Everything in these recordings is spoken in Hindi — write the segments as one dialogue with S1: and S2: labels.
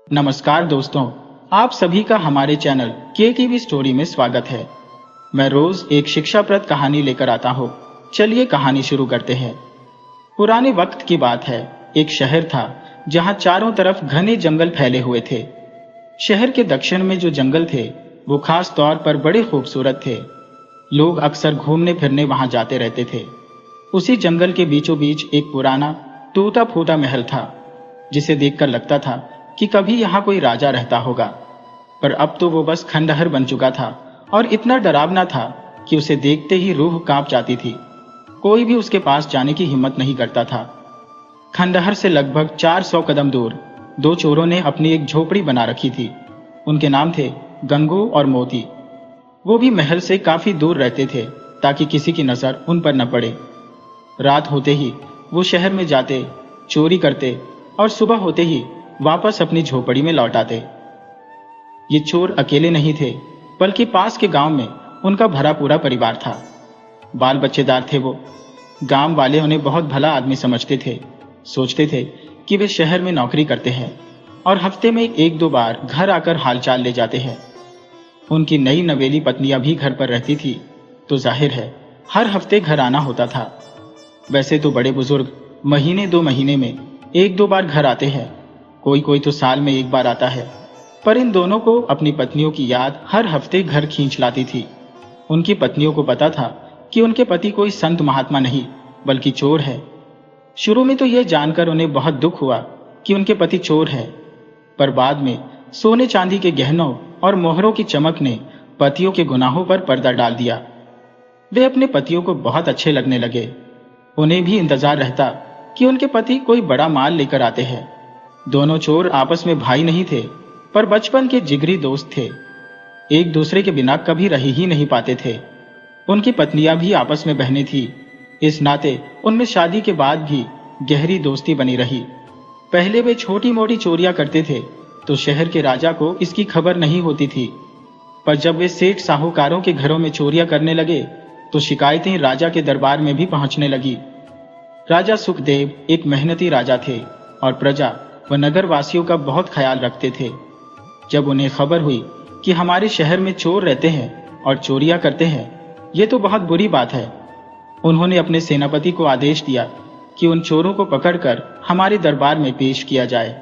S1: नमस्कार दोस्तों, आप सभी का हमारे चैनल के स्टोरी में स्वागत है। मैं रोज एक शिक्षाप्रद कहानी लेकर आता हूँ। चलिए कहानी शुरू करते हैं। पुराने वक्त की बात है। एक शहर था जहाँ चारों तरफ घने जंगल फैले हुए थे। शहर के दक्षिण में जो जंगल थे वो खास तौर पर बड़े खूबसूरत थे। लोग अक्सर घूमने फिरने वहां जाते रहते थे। उसी जंगल के बीचों बीच एक पुराना टूटा फूटा महल था, जिसे देखकर लगता था कि कभी यहाँ कोई राजा रहता होगा। पर अब तो वो बस खंडहर बन चुका था और इतना डरावना था कि उसे देखते ही रूह कांप जाती थी। कोई भी उसके पास जाने की हिम्मत नहीं करता था। खंडहर से लगभग 400 कदम दूर दो चोरों ने अपनी एक झोपड़ी बना रखी थी। उनके नाम थे गंगू और मोती। वो भी महल से काफी दूर रहते थे ताकि किसी की नजर उन पर न पड़े। रात होते ही वो शहर में जाते, चोरी करते और सुबह होते ही वापस अपनी झोपड़ी में लौट आते। ये चोर अकेले नहीं थे, बल्कि पास के गांव में उनका भरा पूरा परिवार था। बाल बच्चेदार थे वो। गांव वाले उन्हें बहुत भला आदमी समझते थे। सोचते थे कि वे शहर में नौकरी करते हैं और हफ्ते में एक दो बार घर आकर हालचाल ले जाते हैं। उनकी नई नवेली पत्नियां भी घर पर रहती थी, तो जाहिर है हर हफ्ते घर आना होता था। वैसे तो बड़े बुजुर्ग महीने दो महीने में एक दो बार घर आते हैं, कोई कोई तो साल में एक बार आता है। पर इन दोनों को अपनी पत्नियों की याद हर हफ्ते घर खींच लाती थी। उनकी पत्नियों को पता था कि उनके पति कोई संत महात्मा नहीं, बल्कि चोर है। शुरू में तो यह जानकर उन्हें बहुत दुख हुआ कि उनके पति चोर है, पर बाद में सोने चांदी के गहनों और मोहरों की चमक ने पतियों के गुनाहों पर पर्दा डाल दिया। वे अपने पतियों को बहुत अच्छे लगने लगे। उन्हें भी इंतजार रहता कि उनके पति कोई बड़ा माल लेकर आते हैं। दोनों चोर आपस में भाई नहीं थे, पर बचपन के जिगरी दोस्त थे। एक दूसरे के बिना कभी रह ही नहीं पाते थे। उनकी पत्नियां भी आपस में बहनें थीं। इस नाते उनमें शादी के बाद भी गहरी दोस्ती बनी रही। पहले वे छोटी मोटी चोरियां करते थे तो शहर के राजा को इसकी खबर नहीं होती थी, पर जब वे सेठ साहूकारों के घरों में चोरियां करने लगे तो शिकायतें राजा के दरबार में भी पहुंचने लगी। राजा सुखदेव एक मेहनती राजा थे और प्रजा व नगर वासियों का बहुत ख्याल रखते थे। जब उन्हें खबर हुई कि हमारे शहर में चोर रहते हैं और चोरियां करते हैं, ये तो बहुत बुरी बात है। उन्होंने अपने सेनापति को आदेश दिया कि उन चोरों को पकड़कर हमारे दरबार में पेश किया जाए।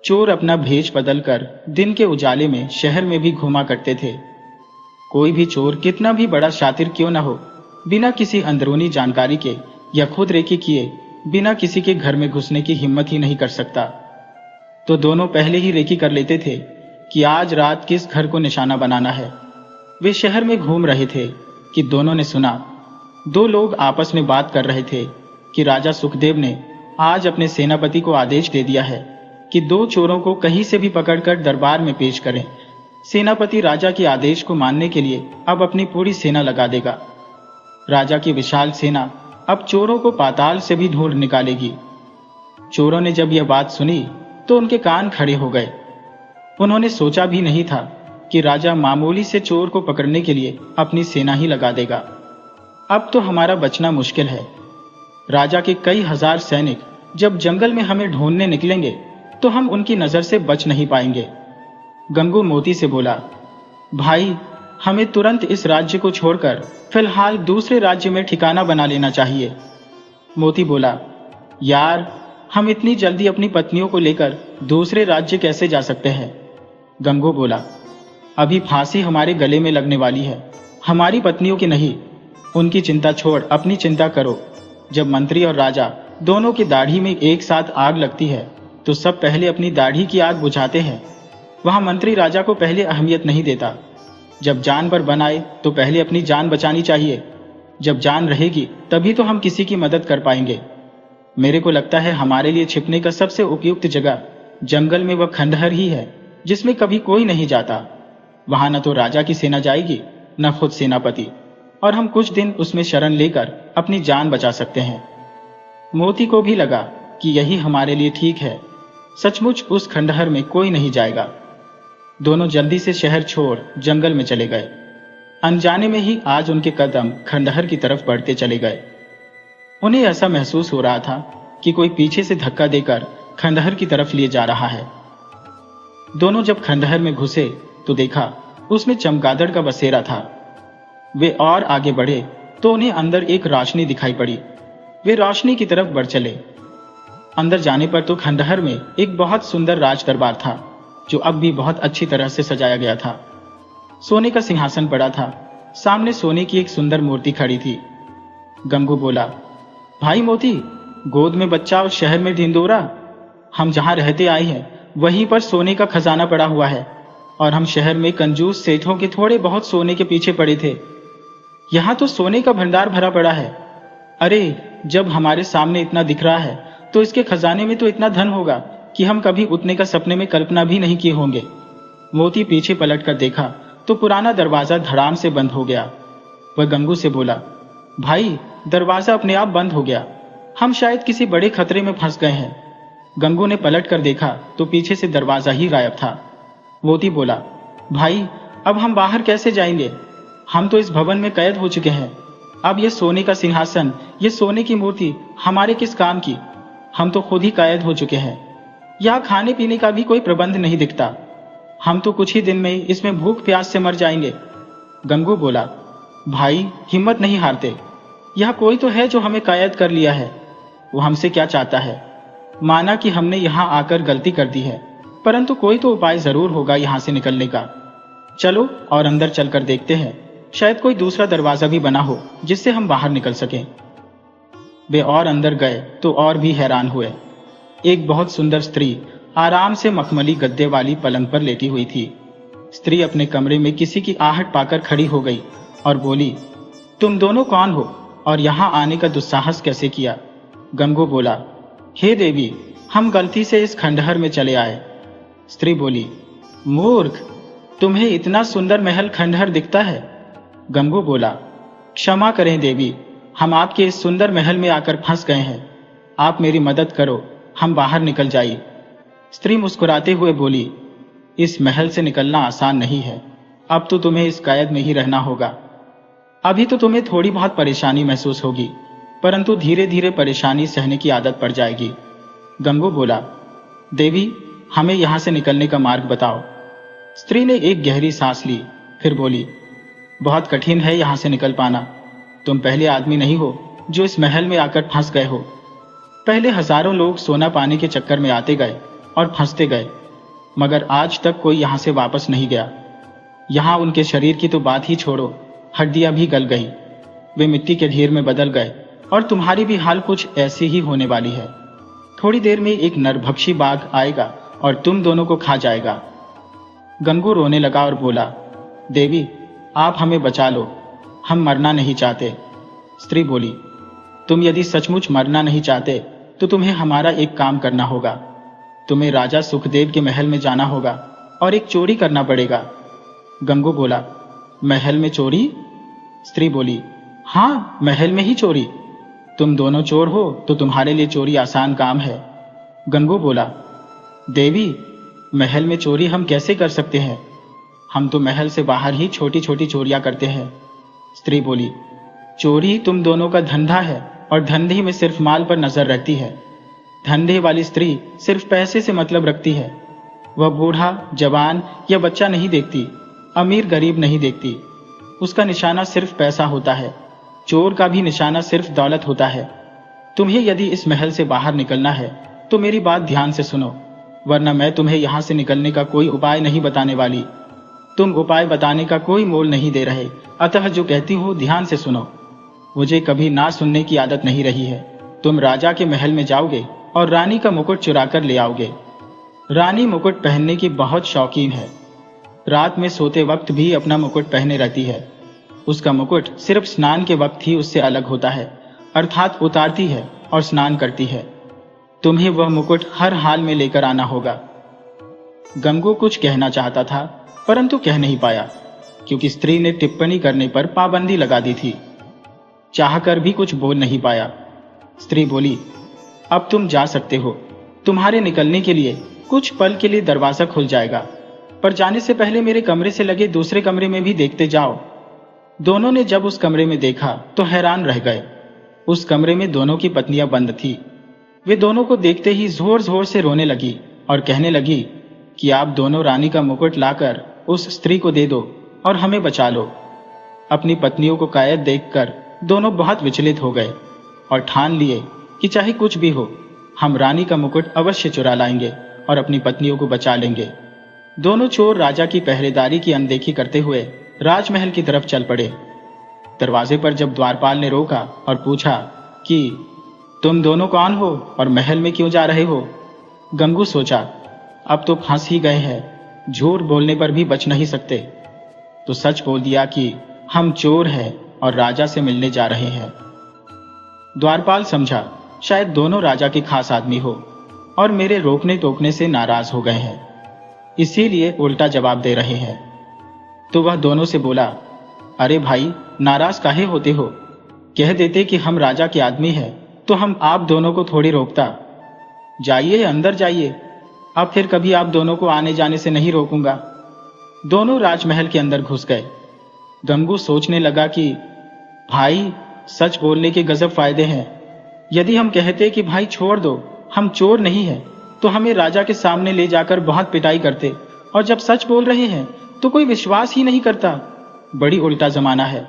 S1: चोर अपना भेष बदलकर दिन के उजाले में शहर में भी घूमा करते थे। कोई भी चोर कितना भी बड़ा शातिर क्यों न हो, बिना किसी अंदरूनी जानकारी के या खुद रेकी किए बिना किसी के घर में घुसने की हिम्मत ही नहीं कर सकता। तो दोनों पहले ही रेकी कर लेते थे कि आज रात किस घर को निशाना बनाना है। वे शहर में घूम रहे थे कि दोनों ने सुना दो लोग आपस में बात कर रहे थे कि राजा सुखदेव ने आज अपने सेनापति को आदेश दे दिया है कि दो चोरों को कहीं से भी पकड़कर दरबार में पेश करें। सेनापति राजा के आदेश को मानने के लिए अब अपनी पूरी सेना लगा देगा। राजा की विशाल सेना अब चोरों को पाताल से भी ढूंढ निकालेगी। चोरों ने जब यह बात सुनी तो उनके कान खड़े हो गए। उन्होंने सोचा भी नहीं था कि राजा मामूली से चोर को पकड़ने के लिए अपनी सेना ही लगा देगा। अब तो हमारा बचना मुश्किल है। राजा के कई हजार सैनिक जब जंगल में हमें ढूंढने निकलेंगे तो हम उनकी नजर से बच नहीं पाएंगे। गंगू मोती से बोला, भाई, हमें तुरंत इस राज्य को छोड़कर फिलहाल दूसरे राज्य में ठिकाना बना लेना चाहिए। मोती बोला, यार, हम इतनी जल्दी अपनी पत्नियों को लेकर दूसरे राज्य कैसे जा सकते हैं? गंगू बोला, अभी फांसी हमारे गले में लगने वाली है, हमारी पत्नियों की नहीं। उनकी चिंता छोड़ अपनी चिंता करो। जब मंत्री और राजा दोनों की दाढ़ी में एक साथ आग लगती है तो सब पहले अपनी दाढ़ी की आग बुझाते हैं। वहां मंत्री राजा को पहले अहमियत नहीं देता। जब जान पर बन आए तो पहले अपनी जान बचानी चाहिए। जब जान रहेगी तभी तो हम किसी की मदद कर पाएंगे। मेरे को लगता है हमारे लिए छिपने का सबसे उपयुक्त जगह जंगल में वह खंडहर ही है जिसमें कभी कोई नहीं जाता। वहां न तो राजा की सेना जाएगी न खुद सेनापति, और हम कुछ दिन उसमें शरण लेकर अपनी जान बचा सकते हैं। मोती को भी लगा कि यही हमारे लिए ठीक है। सचमुच उस खंडहर में कोई नहीं जाएगा। दोनों जल्दी से शहर छोड़ जंगल में चले गए। अनजाने में ही आज उनके कदम खंडहर की तरफ बढ़ते चले गए। उन्हें ऐसा महसूस हो रहा था कि कोई पीछे से धक्का देकर खंडहर की तरफ लिए जा रहा है। दोनों जब खंडहर में घुसे तो देखा उसमें चमगादड़ का बसेरा था। वे और आगे बढ़े तो उन्हें अंदर एक रोशनी दिखाई पड़ी। वे रोशनी की तरफ बढ़ चले। अंदर जाने पर तो खंडहर में एक बहुत सुंदर राज दरबार था, जो अब भी बहुत अच्छी तरह से सजाया गया था। सोने का सिंहासन पड़ा था। सामने सोने की एक सुंदर मूर्ति खड़ी थी। गंगू बोला, भाई मोती, गोद में बच्चा और शहर में ढिंडोरा। हम जहां रहते आए हैं वहीं पर सोने का खजाना पड़ा हुआ है, और हम शहर में कंजूस सेठों के थोड़े बहुत सोने के पीछे पड़े थे। यहाँ तो सोने का भंडार भरा पड़ा है। अरे, जब हमारे सामने इतना दिख रहा है तो इसके खजाने में तो इतना धन होगा कि हम कभी उतने का सपने में कल्पना भी नहीं किए होंगे। मोती पीछे पलट कर देखा तो पुराना दरवाजा धड़ाम से बंद हो गया। वह गंगू से बोला, भाई, दरवाजा अपने आप बंद हो गया। हम शायद किसी बड़े खतरे में फंस गए हैं। गंगू ने पलट कर देखा तो पीछे से दरवाजा ही गायब था। मोती बोला, भाई, अब हम बाहर कैसे जाएंगे? हम तो इस भवन में कैद हो चुके हैं। अब ये सोने का सिंहासन, ये सोने की मूर्ति हमारे किस काम की? हम तो खुद ही कैद हो चुके हैं। यहाँ खाने पीने का भी कोई प्रबंध नहीं दिखता। हम तो कुछ ही दिन में इसमें भूख प्यास से मर जाएंगे। गंगू बोला, भाई, हिम्मत नहीं हारते। यह कोई तो है जो हमें कैद कर लिया है। वो हमसे क्या चाहता है? माना कि हमने यहाँ आकर गलती कर दी है, परंतु कोई तो उपाय जरूर होगा यहाँ से निकलने का। चलो और अंदर चलकर देखते हैं, शायद कोई दूसरा दरवाजा भी बना हो जिससे हम बाहर निकल सकें। वे और अंदर गए तो और भी हैरान हुए। एक बहुत सुंदर स्त्री आराम से मखमली गद्दे वाली पलंग पर लेटी हुई थी। स्त्री अपने कमरे में किसी की आहट पाकर खड़ी हो गई और बोली, तुम दोनों कौन हो और यहाँ आने का दुस्साहस कैसे किया? गंगू बोला, हे देवी, हम गलती से इस खंडहर में चले आए। स्त्री बोली, मूर्ख, तुम्हें इतना सुंदर महल खंडहर दिखता है? गंगू बोला, क्षमा करें देवी, हम आपके इस सुंदर महल में आकर फंस गए हैं। आप मेरी मदद करो, हम बाहर निकल जाइए। स्त्री मुस्कुराते हुए बोली, इस महल से निकलना आसान नहीं है। अब तो तुम्हें इस कैद में ही रहना होगा। अभी तो तुम्हें थोड़ी बहुत परेशानी महसूस होगी, परंतु धीरे धीरे परेशानी सहने की आदत पड़ जाएगी। गंगू बोला, देवी, हमें यहाँ से निकलने का मार्ग बताओ। स्त्री ने एक गहरी सांस ली, फिर बोली, बहुत कठिन है यहाँ से निकल पाना। तुम पहले आदमी नहीं हो जो इस महल में आकर फंस गए हो। पहले हजारों लोग सोना पाने के चक्कर में आते गए और फंसते गए, मगर आज तक कोई यहाँ से वापस नहीं गया। यहाँ उनके शरीर की तो बात ही छोड़ो, हड्डियां भी गल गई। वे मिट्टी के ढेर में बदल गए और तुम्हारी भी हाल कुछ ऐसी ही होने वाली है। थोड़ी देर में एक नरभक्षी बाघ आएगा और तुम दोनों को खा जाएगा। गंगू रोने लगा और बोला, देवी, आप हमें बचा लो, हम मरना नहीं चाहते। स्त्री बोली, तुम यदि सचमुच मरना नहीं चाहते तो तुम्हें हमारा एक काम करना होगा। तुम्हें राजा सुखदेव के महल में जाना होगा और एक चोरी करना पड़ेगा। गंगू बोला, महल में चोरी? स्त्री बोली, हाँ, महल में ही चोरी। तुम दोनों चोर हो तो तुम्हारे लिए चोरी आसान काम है। गंगू बोला, देवी, महल में चोरी हम कैसे कर सकते हैं? हम तो महल से बाहर ही छोटी छोटी चोरियां करते हैं। स्त्री बोली, चोरी तुम दोनों का धंधा है और धंधे में सिर्फ माल पर नजर रहती है। धंधे वाली स्त्री सिर्फ पैसे से मतलब रखती है। वह बूढ़ा, जवान या बच्चा नहीं देखती, अमीर गरीब नहीं देखती। उसका निशाना सिर्फ पैसा होता है। चोर का भी निशाना सिर्फ दौलत होता है। तुम्हें यदि इस महल से बाहर निकलना है तो मेरी बात ध्यान से सुनो, वरना मैं तुम्हें यहां से निकलने का कोई उपाय नहीं बताने वाली। तुम उपाय बताने का कोई मोल नहीं दे रहे, अतः जो कहती हूँ ध्यान से सुनो। मुझे कभी ना सुनने की आदत नहीं रही है। तुम राजा के महल में जाओगे और रानी का मुकुट चुरा कर ले आओगे। रानी मुकुट पहनने की बहुत शौकीन है। रात में सोते वक्त भी अपना मुकुट पहने रहती है। उसका मुकुट सिर्फ स्नान के वक्त ही उससे अलग होता है, अर्थात उतारती है और स्नान करती है। तुम्हें वह मुकुट हर हाल में लेकर आना होगा। गंगू कुछ कहना चाहता था परंतु कह नहीं पाया, क्योंकि स्त्री ने टिप्पणी करने पर पाबंदी लगा दी थी। चाहकर भी कुछ बोल नहीं पाया। स्त्री बोली, अब तुम जा सकते हो। तुम्हारे निकलने के लिए कुछ पल के लिए दरवाजा खुल जाएगा, पर जाने से पहले मेरे कमरे से लगे दूसरे कमरे में भी देखते जाओ। दोनों ने जब उस कमरे में देखा तो हैरान रह गए। उस कमरे में दोनों की पत्नियां बंद थी। वे दोनों को देखते ही जोर जोर से रोने लगी और कहने लगी, कि आप दोनों रानी का मुकुट लाकर उस स्त्री को दे दो और हमें बचा लो। अपनी पत्नियों को कैद देखकर दोनों बहुत विचलित हो गए और ठान लिए कि चाहे कुछ भी हो, हम रानी का मुकुट अवश्य चुरा लाएंगे और अपनी पत्नियों को बचा लेंगे। दोनों चोर राजा की पहरेदारी की अनदेखी करते हुए राजमहल की तरफ चल पड़े। दरवाजे पर जब द्वारपाल ने रोका और पूछा कि तुम दोनों कौन हो और महल में क्यों जा रहे हो? गंगू सोचा, अब तो फंस ही गए हैं, झूठ बोलने पर भी बच नहीं सकते, तो सच बोल दिया कि हम चोर हैं और राजा से मिलने जा रहे हैं। द्वारपाल समझा शायद दोनों राजा के खास आदमी हो और मेरे रोकने टोकने से नाराज हो गए हैं, इसीलिए उल्टा जवाब दे रहे हैं। तो वह दोनों से बोला, अरे भाई, नाराज काहे होते हो? कह देते कि हम राजा के आदमी हैं तो हम आप दोनों को थोड़ी रोकता। जाइए, अंदर जाइए, अब फिर कभी आप दोनों को आने जाने से नहीं रोकूंगा। दोनों राजमहल के अंदर घुस गए। गंगू सोचने लगा कि भाई, सच बोलने के गजब फायदे हैं। यदि हम कहते कि भाई छोड़ दो, हम चोर नहीं हैं, तो हमें राजा के सामने ले जाकर बहुत पिटाई करते, और जब सच बोल रहे हैं तो कोई विश्वास ही नहीं करता। बड़ी उल्टा जमाना है।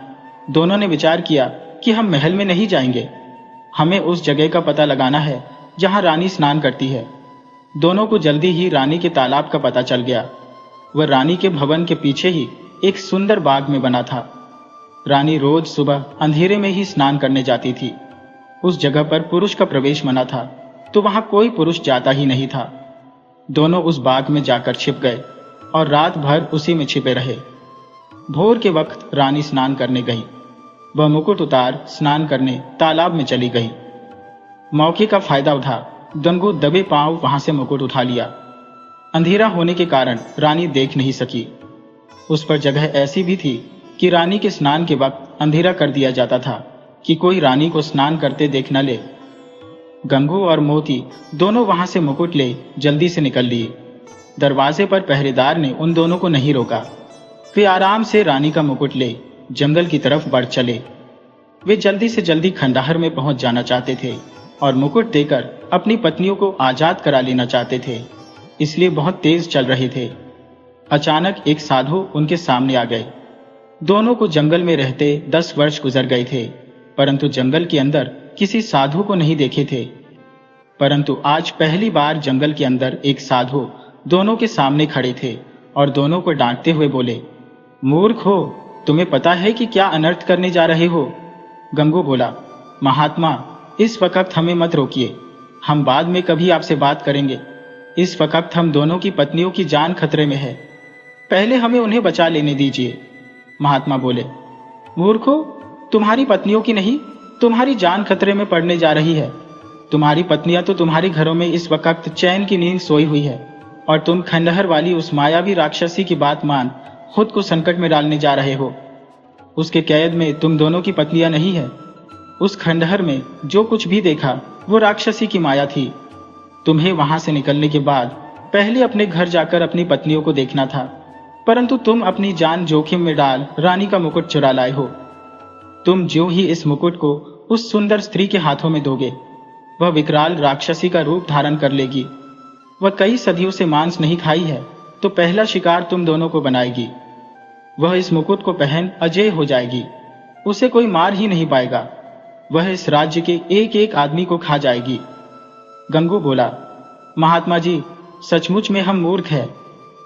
S1: दोनों ने विचार किया कि हम महल में नहीं जाएंगे, हमें उस जगह का पता लगाना है जहां रानी स्नान करती है। दोनों को जल्दी ही रानी के तालाब का पता चल गया। वह रानी के भवन के पीछे ही एक सुंदर बाग में बना था। रानी रोज सुबह अंधेरे में ही स्नान करने जाती थी। उस जगह पर पुरुष का प्रवेश मना था, तो वहां कोई पुरुष जाता ही नहीं था। दोनों उस बाग में जाकर छिप गए और रात भर उसी में छिपे रहे। भोर के वक्त रानी स्नान करने गई। वह मुकुट उतार स्नान करने तालाब में चली गई। मौके का फायदा उठा गंगू दबे पांव वहां से मुकुट उठा लिया। अंधेरा होने के कारण रानी देख नहीं सकी। उस पर जगह ऐसी भी थी कि रानी के स्नान के वक्त अंधेरा कर दिया जाता था कि कोई रानी को स्नान करते देख न ले। गंगू और मोती दोनों वहां से मुकुट ले जल्दी से निकल लिए। दरवाजे पर पहरेदार ने उन दोनों को नहीं रोका। वे आराम से रानी का मुकुट ले जंगल की तरफ बढ़ चले। वे जल्दी से जल्दी खंडहर में पहुंच जाना चाहते थे और मुकुट देकर अपनी पत्नियों को आजाद करा लेना चाहते थे, इसलिए बहुत तेज चल रहे थे। अचानक एक साधु उनके सामने आ गए। दोनों को जंगल में रहते 10 वर्ष गुजर गए थे, परंतु जंगल के अंदर किसी साधु को नहीं देखे थे। परंतु आज पहली बार जंगल के अंदर एक साधु दोनों के सामने खड़े थे और दोनों को डांटते हुए बोले, मूर्ख हो, तुम्हें पता है कि क्या अनर्थ करने जा रहे हो? गंगू बोला, महात्मा, इस वक्त हमें मत रोकिए, हम बाद में कभी आपसे बात करेंगे। इस वक्त हम दोनों की पत्नियों की जान खतरे में है, पहले हमें उन्हें बचा लेने दीजिए। महात्मा बोले, मूर्खो, तुम्हारी पत्नियों की नहीं, तुम्हारी जान खतरे में पड़ने जा रही है। तुम्हारी पत्नियां तो तुम्हारे घरों में इस वक्त चैन की नींद सोई हुई है, और तुम खंडहर वाली उस मायावी राक्षसी की बात मान खुद को संकट में डालने जा रहे हो। उसके कैद में तुम दोनों की पत्नियां नहीं है। उस खंडहर में जो कुछ भी देखा वो राक्षसी की माया थी। तुम्हें वहां से निकलने के बाद पहले अपने घर जाकर अपनी पत्नियों को देखना था, परंतु तुम अपनी जान जोखिम में डाल रानी का मुकुट चुरा लाए हो। तुम ज्यों ही इस मुकुट को उस सुंदर स्त्री के हाथों में दोगे, वह विकराल राक्षसी का रूप धारण कर लेगी। वह कई सदियों से मांस नहीं खाई है, तो पहला शिकार तुम दोनों को बनाएगी। वह इस मुकुट को पहन अजय हो जाएगी, उसे कोई मार ही नहीं पाएगा। वह इस राज्य के एक एक आदमी को खा जाएगी। गंगू बोला, महात्मा जी, सचमुच में हम मूर्ख हैं।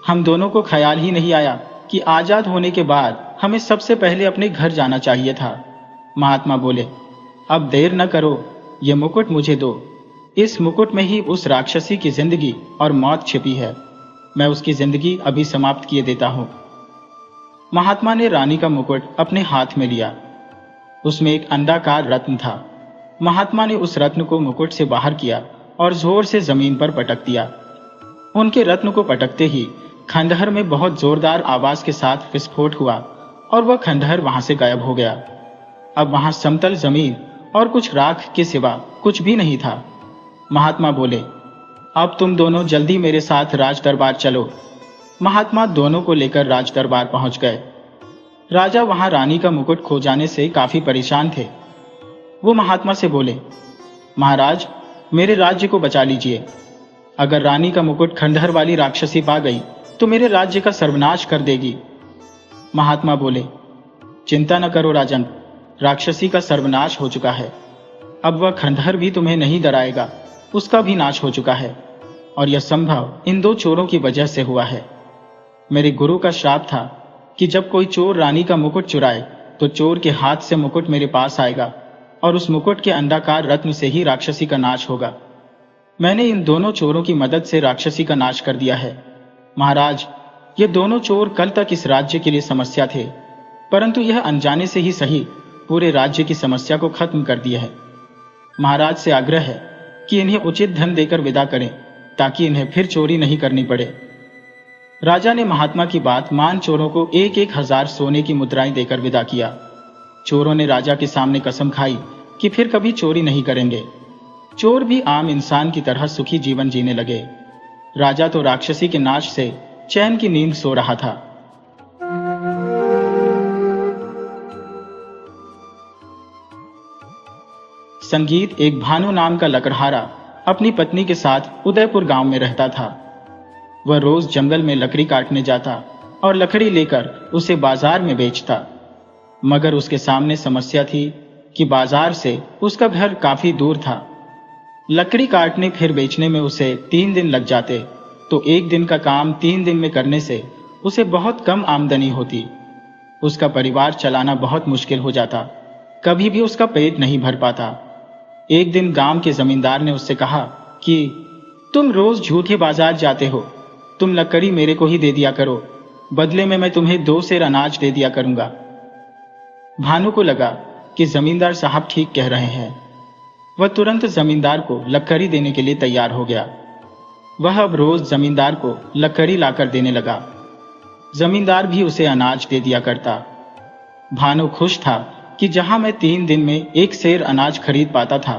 S1: हम दोनों को ख्याल ही नहीं आया कि आजाद होने के बाद हमें सबसे पहले अपने घर जाना चाहिए था। महात्मा बोले, अब देर न करो, ये मुकुट मुझे दो। इस मुकुट में ही उस राक्षसी की जिंदगी और मौत छिपी है। मैं उसकी जिंदगी अभी समाप्त किए देता हूं। महात्मा ने रानी का मुकुट अपने हाथ में लिया। उसमें एक अंडाकार रत्न था। महात्मा ने उस रत्न को मुकुट से बाहर किया और जोर से जमीन पर पटक दिया। उनके रत्न को पटकते ही खंडहर में बहुत जोरदार आवाज के साथ विस्फोट हुआ और वह खंडहर वहां से गायब हो गया। अब वहां समतल जमीन और कुछ राख के सिवा कुछ भी नहीं था। महात्मा बोले, अब तुम दोनों जल्दी मेरे साथ राज दरबार चलो। महात्मा दोनों को लेकर राज दरबार पहुंच गए। राजा वहां रानी का मुकुट खो जाने से काफी परेशान थे। वो महात्मा से बोले, महाराज, मेरे राज्य को बचा लीजिए। अगर रानी का मुकुट खंडहर वाली राक्षसी पा गई तो मेरे राज्य का सर्वनाश कर देगी। महात्मा बोले, चिंता न करो राजन, राक्षसी का सर्वनाश हो चुका है। अब वह खंडहर भी तुम्हें नहीं डराएगा, उसका भी नाश हो चुका है। और यह संभव इन 2 चोरों की वजह से हुआ है। मेरे गुरु का श्राप था कि जब कोई चोर रानी का मुकुट चुराए तो चोर के हाथ से मुकुट मेरे पास आएगा और उस मुकुट के अंडाकार रत्न से ही राक्षसी का नाश होगा। मैंने इन दोनों चोरों की मदद से राक्षसी का नाश कर दिया है। महाराज, ये दोनों चोर कल तक इस राज्य के लिए समस्या थे, परंतु यह अनजाने से ही सही पूरे राज्य की समस्या को खत्म कर दिया है। महाराज से आग्रह है कि इन्हें उचित धन देकर विदा करें ताकि इन्हें फिर चोरी नहीं करनी पड़े। राजा ने महात्मा की बात मान चोरों को 1,000 सोने की मुद्राएं देकर विदा किया। चोरों ने राजा के सामने कसम खाई कि फिर कभी चोरी नहीं करेंगे। चोर भी आम इंसान की तरह सुखी जीवन जीने लगे। राजा तो राक्षसी के नाश से चैन की नींद सो रहा था। संगीत एक भानु नाम का लकड़हारा अपनी पत्नी के साथ उदयपुर गांव में रहता था। वह रोज जंगल में लकड़ी काटने जाता और लकड़ी लेकर उसे बाजार में बेचता, मगर उसके सामने समस्या थी कि बाजार से उसका घर काफी दूर था। लकड़ी काटने फिर बेचने में उसे 3 दिन लग जाते, तो 1 दिन का काम 3 दिन में करने से उसे बहुत कम आमदनी होती। उसका परिवार चलाना बहुत मुश्किल हो जाता, कभी भी उसका पेट नहीं भर पाता। एक दिन गांव के जमींदार ने उससे कहा कि तुम रोज झूठे बाजार जाते हो, तुम लकड़ी मेरे को ही दे दिया करो, बदले में मैं तुम्हें 2 सेर अनाज दे दिया करूंगा। भानु को लगा कि जमींदार साहब ठीक कह रहे हैं। वह तुरंत जमींदार को लकड़ी देने के लिए तैयार हो गया। वह अब रोज जमींदार को लकड़ी लाकर देने लगा। जमींदार भी उसे अनाज दे दिया करता। भानु खुश था कि जहां मैं 3 दिन में 1 सेर अनाज खरीद पाता था,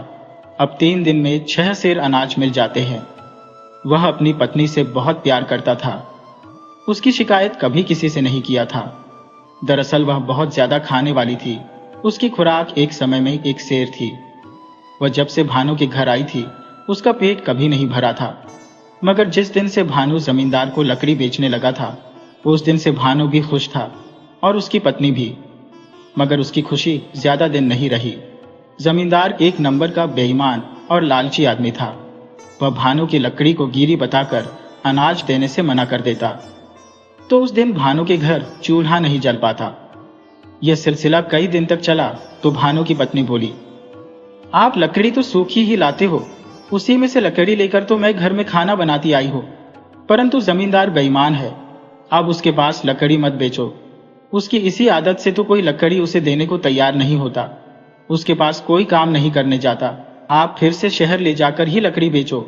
S1: अब 3 दिन में 6 सेर अनाज मिल जाते हैं। वह अपनी पत्नी से बहुत प्यार करता था। उसकी शिकायत कभी किसी से नहीं किया था। दरअसल वह बहुत ज्यादा खाने वाली थी। उसकी खुराक एक समय में 1 सेर थी। वह जब से भानु के घर आई थी उसका पेट कभी नहीं भरा था, मगर जिस दिन से भानु जमींदार को लकड़ी बेचने लगा था उस दिन से भानु भी खुश था और उसकी पत्नी भी। मगर उसकी खुशी ज्यादा दिन नहीं रही। जमींदार 1 नंबर का बेईमान और लालची आदमी था। वह भानु की लकड़ी को गिरी बताकर अनाज देने से मना कर देता, तो उस दिन भानु के घर चूल्हा नहीं जल पाता। यह सिलसिला कई दिन तक चला तो भानु की पत्नी बोली, आप लकड़ी तो सूखी ही लाते हो, उसी में से लकड़ी लेकर तो मैं घर में खाना बनाती आई हो, परंतु जमींदार बेईमान है, आप उसके पास लकड़ी मत बेचो। उसकी इसी आदत से तो कोई लकड़ी उसे देने को तैयार नहीं होता। उसके पास कोई काम नहीं करने जाता, आप फिर से शहर ले जाकर ही लकड़ी बेचो।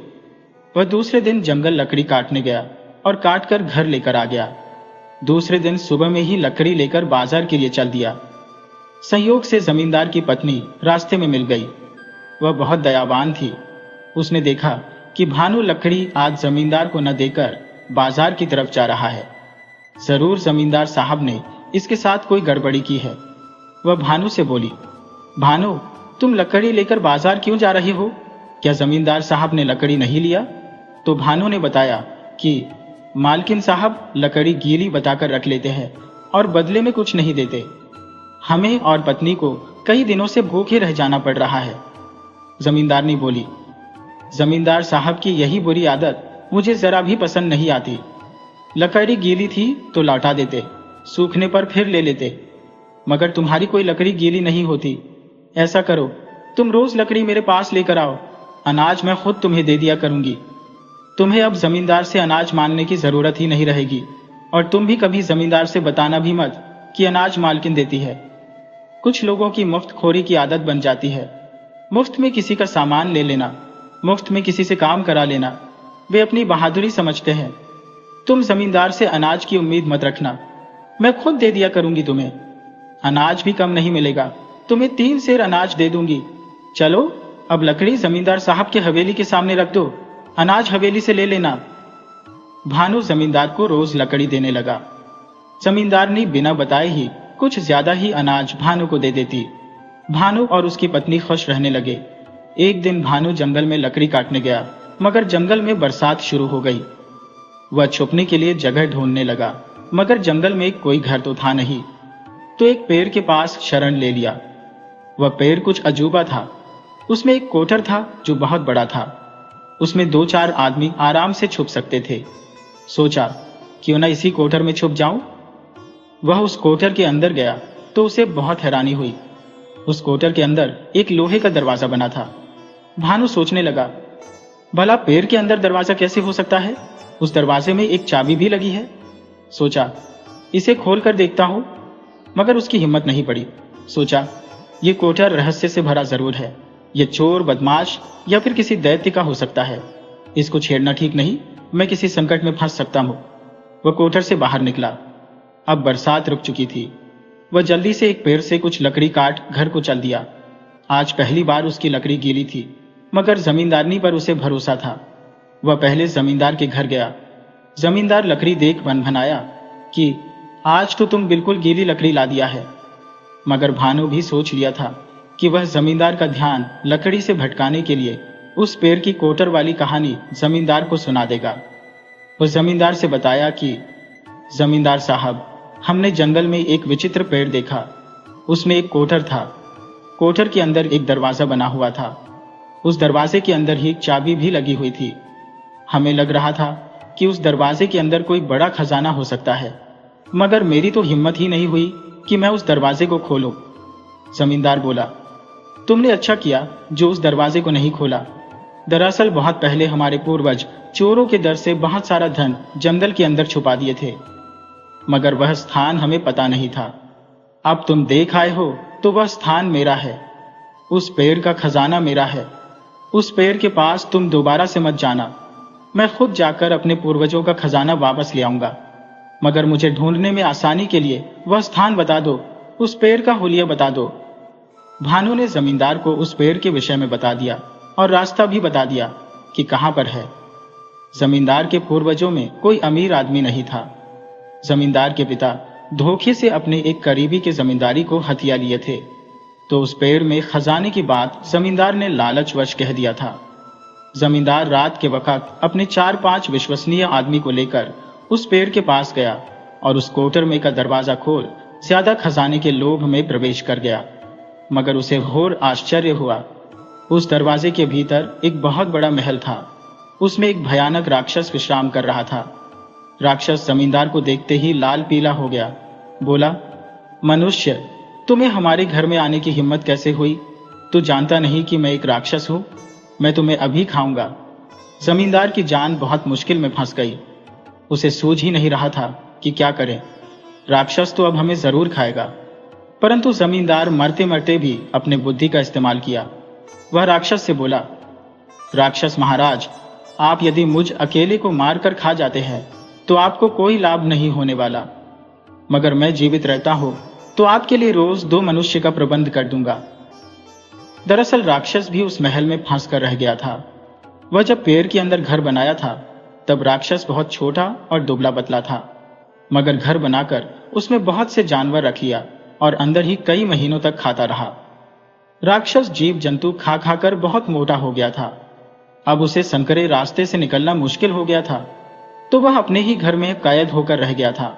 S1: वह दूसरे दिन जंगल लकड़ी काटने गया और काट कर घर लेकर आ गया। दूसरे दिन सुबह में ही लकड़ी लेकर बाजार के लिए चल दिया। संयोग से जमींदार की पत्नी रास्ते में मिल गई। वह बहुत दयावान थी। उसने देखा कि भानु लकड़ी आज जमींदार को न देकर बाजार की तरफ जा रहा है। जरूर जमींदार साहब ने इसके साथ कोई गड़बड़ी की है। वह भानु से बोली, भानु, तुम लकड़ी लेकर बाजार क्यों जा रही हो? क्या जमींदार साहब ने लकड़ी नहीं लिया? तो भानु ने बताया कि मालकिन साहब लकड़ी गीली बताकर रख लेते हैं और बदले में कुछ नहीं देते। हमें और पत्नी को कई दिनों से भूखे रह जाना पड़ रहा है। जमींदारनी बोली, जमींदार साहब की यही बुरी आदत मुझे जरा भी पसंद नहीं आती। लकड़ी गीली थी तो लौटा देते, सूखने पर फिर ले लेते, मगर तुम्हारी कोई लकड़ी गीली नहीं होती। ऐसा करो, तुम रोज लकड़ी मेरे पास लेकर आओ, अनाज मैं खुद तुम्हें दे दिया करूंगी। तुम्हें अब जमींदार से अनाज मांगने की जरूरत ही नहीं रहेगी, और तुम भी कभी जमींदार से बताना भी मत कि अनाज मालकिन देती है। कुछ लोगों की मुफ्त खोरी की आदत बन जाती है। मुफ्त में किसी का सामान ले लेना, मुफ्त में किसी से काम करा लेना, वे अपनी बहादुरी समझते हैं। तुम जमींदार से अनाज की उम्मीद मत रखना, मैं खुद दे दिया करूंगी तुम्हें। अनाज भी कम नहीं मिलेगा, तुम्हें 3 सेर अनाज दे दूंगी। चलो, अब लकड़ी जमींदार साहब के हवेली के सामने रख दो, अनाज हवेली से ले लेना। भानु जमींदार को रोज लकड़ी देने लगा। जमींदार ने बिना बताए ही कुछ ज्यादा ही अनाज भानु को दे देती। भानु और उसकी पत्नी खुश रहने लगे। एक दिन भानु जंगल में लकड़ी काटने गया मगर जंगल में बरसात शुरू हो गई। वह छुपने के लिए जगह ढूंढने लगा, मगर जंगल में कोई घर तो था नहीं। तो एक पेड़ के पास शरण ले लिया। वह पेड़ कुछ अजूबा था। उसमें एक कोठर था जो बहुत बड़ा था। उसमें 2-4 आदमी आराम से छुप सकते थे। सोचा, क्यों ना इसी कोठर में छुप जाऊं। वह उस कोठर के अंदर गया तो उसे बहुत हैरानी हुई। उस कोठर के अंदर एक लोहे का दरवाजा बना था। भानु सोचने लगा, भला पेड़ के अंदर दरवाजा कैसे हो सकता है? उस दरवाजे में एक चाबी भी लगी है। सोचा, इसे खोल कर देखता हूं, मगर उसकी हिम्मत नहीं पड़ी। सोचा, ये कोठर रहस्य से भरा जरूर है। यह चोर, बदमाश या फिर किसी दैत्य का हो सकता है। इसको छेड़ना ठीक नहीं, मैं किसी संकट में फंस सकता हूं। वह कोठर से बाहर निकला। अब बरसात रुक चुकी थी। वह जल्दी से एक पेड़ से कुछ लकड़ी काट घर को चल दिया। आज पहली बार उसकी लकड़ी गीली थी, मगर जमींदारनी पर उसे भरोसा था। वह पहले जमींदार के घर गया। जमींदार लकड़ी देख भनभनाया कि आज तो तुम बिल्कुल गीली लकड़ी ला दिया है। मगर भानु भी सोच लिया था कि वह जमींदार का ध्यान लकड़ी से भटकाने के लिए उस पेड़ की कोटर वाली कहानी जमींदार को सुना देगा। वह जमींदार से बताया कि जमींदार साहब, हमने जंगल में एक विचित्र पेड़ देखा। उसमें एक कोठर था। कोठर के अंदर एक दरवाजा बना हुआ था। उस दरवाजे के अंदर ही एक चाबी भी लगी हुई थी। हमें लग रहा था कि उस दरवाजे के अंदर कोई बड़ा खजाना हो सकता है, मगर मेरी तो हिम्मत ही नहीं हुई कि मैं उस दरवाजे को खोलूं। जमींदार बोला, तुमने अच्छा किया जो उस दरवाजे को नहीं खोला। दरअसल बहुत पहले हमारे पूर्वज चोरों के डर से बहुत सारा धन जंगल के अंदर छुपा दिए थे, मगर वह स्थान हमें पता नहीं था। अब तुम देख आए हो तो वह स्थान मेरा है। उस पेड़ का खजाना मेरा है। उस पेड़ के पास तुम दोबारा से मत जाना। मैं खुद जाकर अपने पूर्वजों का खजाना वापस ले आऊंगा, मगर मुझे ढूंढने में आसानी के लिए वह स्थान बता दो, उस पेड़ का हुलिया बता दो। भानु ने जमींदार को उस पेड़ के विषय में बता दिया और रास्ता भी बता दिया कि कहां पर है। जमींदार के पूर्वजों में कोई अमीर आदमी नहीं था। जमींदार के पिता धोखे से अपने एक करीबी के जमींदारी को हथिया लिए थे, तो उस पेड़ में खजाने की बात जमींदार ने लालचवश कह दिया था। जमींदार रात के वक्त अपने 4-5 विश्वसनीय आदमी को लेकर उस पेड़ के पास गया और उस कोटर में का दरवाजा खोल ज्यादा खजाने के लोभ में प्रवेश कर गया। मगर उसे घोर आश्चर्य हुआ। उस दरवाजे के भीतर एक बहुत बड़ा महल था। उसमें एक भयानक राक्षस विश्राम कर रहा था। राक्षस जमींदार को देखते ही लाल पीला हो गया। बोला, मनुष्य, तुम्हें हमारे घर में आने की हिम्मत कैसे हुई? तू जानता नहीं कि मैं एक राक्षस हूं? मैं तुम्हें अभी खाऊंगा। जमींदार की जान बहुत मुश्किल में फंस गई। उसे सूझ ही नहीं रहा था कि क्या करे। राक्षस तो अब हमें जरूर खाएगा। परंतु जमींदार मरते मरते भी अपने बुद्धि का इस्तेमाल किया। वह राक्षस से बोला, राक्षस महाराज, आप यदि मुझ अकेले को मारकर खा जाते हैं तो आपको कोई लाभ नहीं होने वाला, मगर मैं जीवित रहता हूं तो आपके लिए रोज 2 मनुष्य का प्रबंध कर दूंगा। दरअसल राक्षस भी उस महल में फंस कर रह गया था। वह जब पेड़ के अंदर घर बनाया था तब राक्षस बहुत छोटा और दुबला पतला था, मगर घर बनाकर उसमें बहुत से जानवर रख लिया और अंदर ही कई महीनों तक खाता रहा। राक्षस जीव जंतु खा खाकर बहुत मोटा हो गया था। अब उसे संकरे रास्ते से निकलना मुश्किल हो गया था, तो वह अपने ही घर में कैद होकर रह गया था।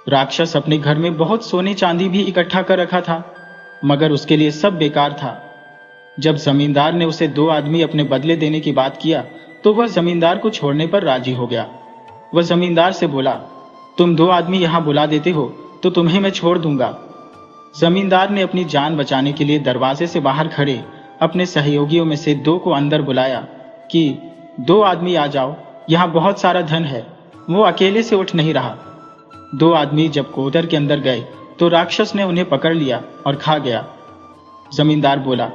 S1: राक्षस अपने घर में बहुत सोने चांदी भी इकट्ठा कर रखा था, मगर उसके लिए सब बेकार था। जब जमींदार ने उसे 2 आदमी अपने बदले देने की बात किया तो वह जमींदार को छोड़ने पर राजी हो गया। वह जमींदार से बोला, तुम 2 आदमी यहां बुला देते हो तो तुम्हें मैं छोड़ दूंगा। जमींदार ने अपनी जान बचाने के लिए दरवाजे से बाहर खड़े अपने सहयोगियों में से 2 को अंदर बुलाया कि 2 आदमी आ जाओ, यहां बहुत सारा धन है। वो अकेले से उठ नहीं रहा। 2 आदमी जब कोटर के अंदर गए तो राक्षस ने उन्हें पकड़ लिया और खा गया। जमींदार बोला,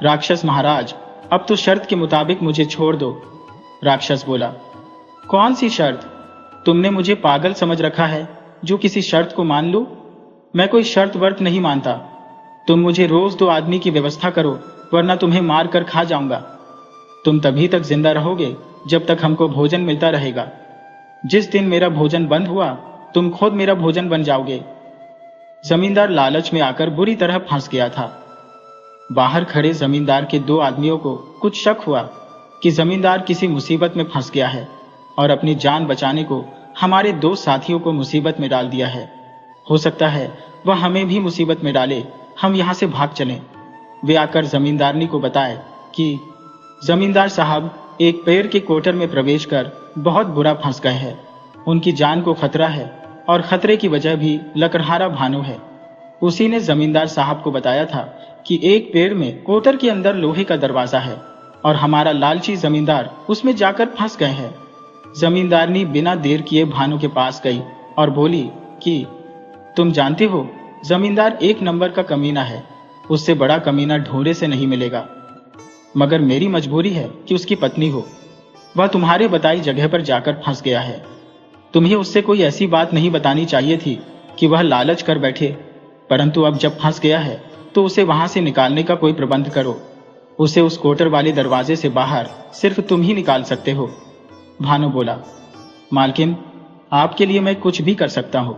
S1: राक्षस महाराज, अब तो शर्त के मुताबिक मुझे छोड़ दो। राक्षस बोला, कौन सी शर्त? तुमने मुझे पागल समझ रखा है जो किसी शर्त को मान लूं? मैं कोई शर्त वर्त नहीं मानता। तुम मुझे रोज 2 आदमी की व्यवस्था करो, वरना तुम्हें मार कर खा जाऊंगा। तुम तभी तक जिंदा रहोगे जब तक हमको भोजन मिलता रहेगा। जिस दिन मेरा भोजन बंद हुआ तुम खुद मेरा भोजन बन जाओगे। जमींदार लालच में आकर बुरी तरह फंस गया था। बाहर खड़े जमींदार के 2 आदमियों को कुछ शक हुआ। कि जमींदार किसी मुसीबत में फंस गया है और अपनी जान बचाने को हमारे 2 साथियों को मुसीबत में डाल दिया है। हो सकता है वह हमें भी मुसीबत में डाले, हम यहाँ से भाग चलें। वे आकर जमींदारनी को बताए कि जमींदार साहब एक पेड़ के कोटर में प्रवेश कर बहुत बुरा फंस गए हैं। उनकी जान को खतरा है और खतरे की वजह भी लकड़हारा भानु है। उसी ने जमींदार साहब को बताया था कि एक पेड़ में कोटर के अंदर लोहे का दरवाजा है और हमारा लालची जमींदार उसमें जाकर फंस गए हैं। जमींदारनी बिना देर किए भानु के पास गई और बोली कि तुम जानते हो जमींदार 1 नंबर का कमीना है, उससे बड़ा कमीना ढूंढे से नहीं मिलेगा। मगर मेरी मजबूरी है कि उसकी पत्नी हो, वह तुम्हारे बताई जगह पर जाकर फंस गया है। तुम्हें उससे कोई ऐसी बात नहीं बतानी चाहिए थी कि वह लालच कर बैठे, परंतु अब जब फंस गया है तो उसे वहां से निकालने का कोई प्रबंध करो। उसे उस कोटर वाले दरवाजे से बाहर सिर्फ तुम ही निकाल सकते हो। भानु बोला, मालकिन, आपके लिए मैं कुछ भी कर सकता हूँ,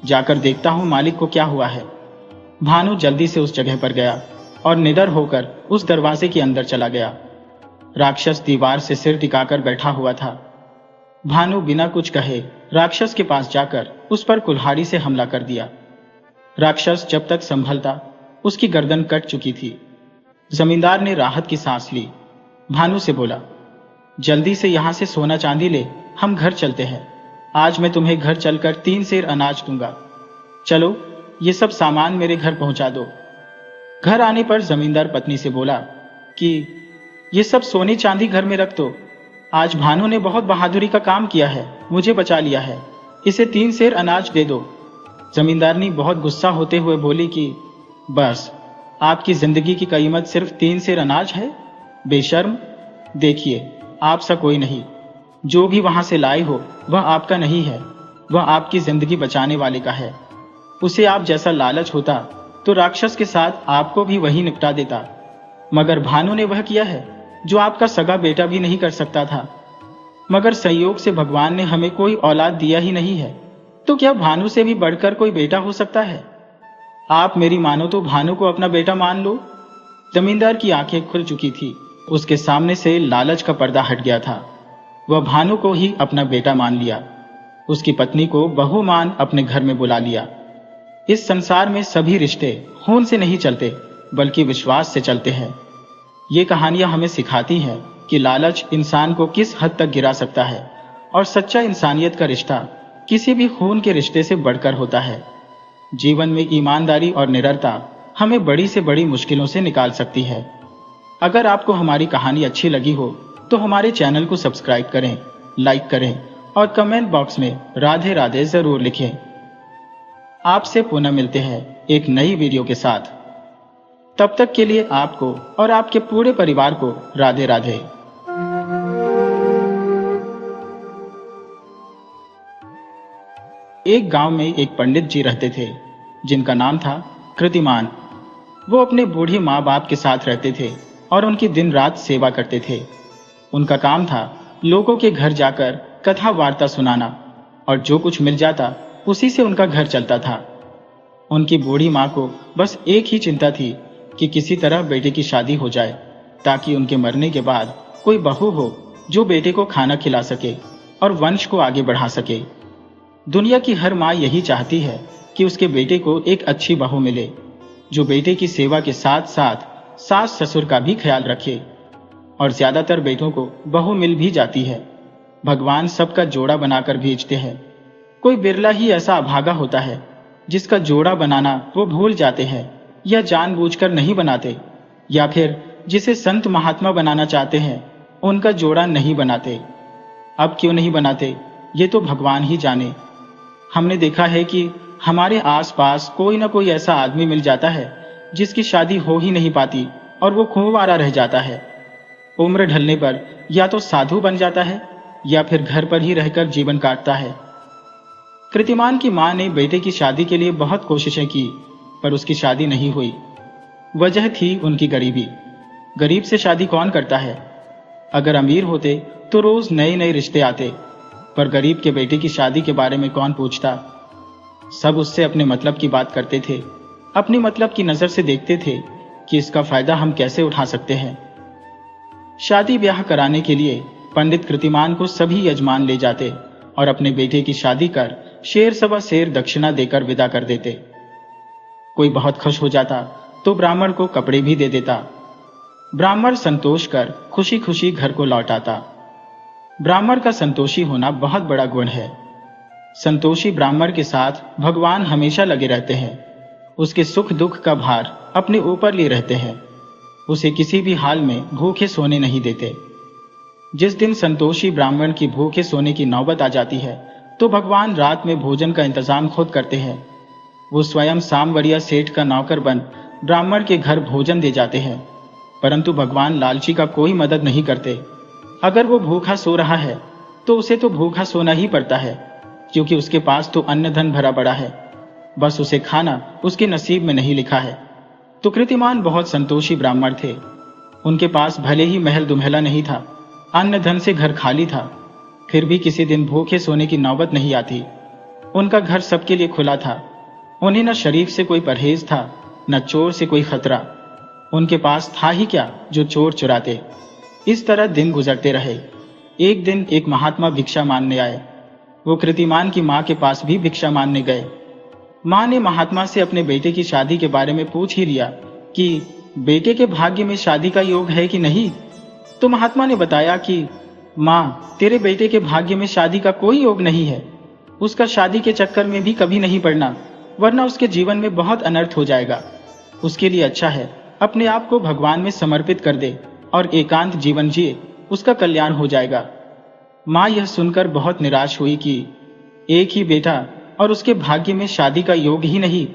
S1: जाकर देखता हूँ मालिक को क्या हुआ है। भानु जल्दी से उस जगह पर गया और निडर होकर उस दरवाजे के अंदर चला गया। राक्षस दीवार से सिर टिकाकर बैठा हुआ था। भानु बिना कुछ कहे राक्षस के पास जाकर उस पर कुल्हाड़ी से हमला कर दिया। राक्षस जब तक संभलता उसकी गर्दन कट चुकी थी। जमींदार ने राहत की सांस ली। भानु से बोला, जल्दी से यहां से सोना चांदी ले, हम घर चलते हैं। आज मैं तुम्हें घर चलकर 3 सेर अनाज दूंगा। चलो, ये सब सामान मेरे घर पहुंचा दो। घर आने पर जमींदार पत्नी से बोला कि ये सब सोने चांदी घर में रख दो। आज भानु ने बहुत बहादुरी का काम किया है, मुझे बचा लिया है, इसे 3 सेर अनाज दे दो। जमींदारनी बहुत गुस्सा होते हुए बोली कि बस, आपकी जिंदगी की कीमत सिर्फ 3 सेर अनाज है? बेशर्म, देखिए, आप सा कोई नहीं। जो भी वहां से लाए हो वह आपका नहीं है, वह आपकी जिंदगी बचाने वाले का है। उसे आप जैसा लालच होता तो राक्षस के साथ आपको भी वही निपटा देता, मगर भानु ने वह किया है जो आपका सगा बेटा भी नहीं कर सकता था। मगर संयोग से भगवान ने हमें कोई औलाद दिया ही नहीं है, तो क्या भानु से भी बढ़कर कोई बेटा हो सकता है? आप मेरी मानो तो भानु को अपना बेटा मान लो। जमींदार की आंखें खुल चुकी थी, उसके सामने से लालच का पर्दा हट गया था। वह भानु को ही अपना बेटा मान लिया, उसकी पत्नी को बहू मान अपने घर में बुला लिया। इस संसार में सभी रिश्ते खून से नहीं चलते बल्कि विश्वास से चलते हैं। ये कहानियां हमें सिखाती हैं कि लालच इंसान को किस हद तक गिरा सकता है और सच्चा इंसानियत का रिश्ता किसी भी खून के रिश्ते से बढ़कर होता है। जीवन में ईमानदारी और निडरता हमें बड़ी से बड़ी मुश्किलों से निकाल सकती है। अगर आपको हमारी कहानी अच्छी लगी हो तो हमारे चैनल को सब्सक्राइब करें, लाइक करें और कमेंट बॉक्स में राधे राधे जरूर लिखें। आपसे पुनः मिलते हैं एक नई वीडियो के साथ। तब तक के लिए आपको और आपके पूरे परिवार को राधे राधे। एक गांव में एक पंडित जी रहते थे जिनका नाम था कृतिमान। वो अपने बूढ़े माँ बाप के साथ रहते थे और उनकी दिन रात सेवा करते थे। उनका काम था लोगों के घर जाकर कथा वार्ता सुनाना और जो कुछ मिल जाता उसी से उनका घर चलता था। उनकी बूढ़ी माँ को बस एक ही चिंता थी कि किसी तरह बेटे की शादी हो जाए ताकि उनके मरने के बाद कोई बहू हो जो बेटे को खाना खिला सके और वंश को आगे बढ़ा सके। दुनिया की हर माँ यही चाहती है कि उसके बेटे को एक अच्छी बहू मिले जो बेटे की सेवा के साथ साथ सास ससुर का भी ख्याल रखे। और ज्यादातर बेटों को बहू मिल भी जाती है। भगवान सबका जोड़ा बनाकर भेजते हैं। कोई बिरला ही ऐसा अभागा होता है जिसका जोड़ा बनाना वो भूल जाते हैं या जानबूझकर नहीं बनाते, या फिर जिसे संत महात्मा बनाना चाहते हैं उनका जोड़ा नहीं बनाते। अब क्यों नहीं बनाते ये तो भगवान ही जाने। हमने देखा है कि हमारे आसपास कोई ना कोई ऐसा आदमी मिल जाता है जिसकी शादी हो ही नहीं पाती और वो खूंवारा रह जाता है। उम्र ढलने पर या तो साधु बन जाता है या फिर घर पर ही रहकर जीवन काटता है। कृतिमान की मां ने बेटे की शादी के लिए बहुत कोशिशें की पर उसकी शादी नहीं हुई। वजह थी उनकी गरीबी। गरीब से शादी कौन करता है? अगर अमीर होते तो रोज नए नए रिश्ते आते, पर गरीब के बेटे की शादी के बारे में कौन पूछता। सब उससे अपने मतलब की बात करते थे, अपनी मतलब की नजर से देखते थे कि इसका फायदा हम कैसे उठा सकते हैं। शादी ब्याह कराने के लिए पंडित कृतिमान को सभी यजमान ले जाते और अपने बेटे की शादी कर शेर सवा शेर दक्षिणा देकर विदा कर देते। कोई बहुत खुश हो जाता तो ब्राह्मण को कपड़े भी दे देता। ब्राह्मण संतोष कर खुशी खुशी घर को लौट आता। ब्राह्मण का संतोषी होना बहुत बड़ा गुण है। संतोषी ब्राह्मण के साथ भगवान हमेशा लगे रहते हैं। उसके सुख दुख का भार अपने ऊपर लिए रहते हैं। उसे किसी भी हाल में भूखे सोने नहीं देते। जिस दिन संतोषी ब्राह्मण की भूखे सोने की नौबत आ जाती है तो भगवान रात में भोजन का इंतजाम खुद करते हैं। वो स्वयं सामवरिया सेठ का नौकर बन ब्राह्मण के घर भोजन दे जाते हैं। परंतु भगवान लालची का कोई मदद नहीं करते। अगर वो भूखा सो रहा है तो उसे तो भूखा सोना ही पड़ता है, क्योंकि उसके पास तो अन्न धन भरा पड़ा है। बस उसे खाना उसके नसीब में नहीं लिखा है। तो कृतिमान बहुत संतोषी ब्राह्मण थे। उनके पास भले ही महल दुमहला नहीं था, अन्न धन से घर खाली था, फिर भी किसी दिन भूखे सोने की नौबत नहीं आती। उनका घर सबके लिए खुला था। उन्हें न शरीफ से कोई परहेज था, न चोर से कोई खतरा। उनके पास था ही क्या जो चोर चुराते। इस तरह दिन गुजरते रहे। एक दिन एक महात्मा भिक्षा मांगने आए। वो कृतिमान की माँ के पास भी भिक्षा मांगने गए। माँ ने महात्मा से अपने बेटे की शादी के बारे में पूछ ही लिया कि बेटे के भाग्य में शादी का योग है कि नहीं। तो महात्मा ने बताया कि माँ, तेरे बेटे के भाग्य में शादी का कोई योग नहीं है। उसका शादी के चक्कर में भी कभी नहीं पड़ना, वरना उसके जीवन में बहुत अनर्थ हो जाएगा। उसके लिए अच्छा है अपने आप को भगवान में समर्पित कर दे और एकांत जीवन जिए, उसका कल्याण हो जाएगा। माँ यह सुनकर बहुत निराश हुई कि एक ही बेटा और उसके भाग्य में शादी का योग ही नहीं।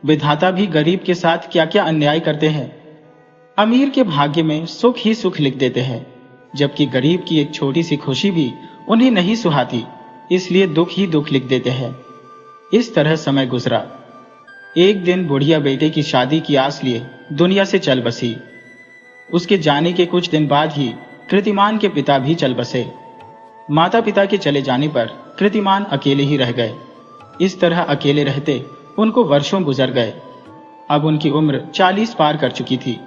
S1: विधाता भी गरीब के साथ क्या क्या अन्याय करते हैं। अमीर के भाग्य में सुख ही सुख लिख देते हैं, जबकि गरीब की एक छोटी सी खुशी भी उन्हें नहीं सुहाती, इसलिए दुख ही दुख लिख देते हैं। इस तरह समय गुजरा। एक दिन बुढ़िया बेटे की शादी की आस लिए दुनिया से चल बसी। उसके जाने के कुछ दिन बाद ही कृतिमान के पिता भी चल बसे। माता पिता के चले जाने पर कृतिमान अकेले ही रह गए। इस तरह अकेले रहते उनको वर्षों गुजर गए। अब उनकी उम्र 40 पार कर चुकी थी।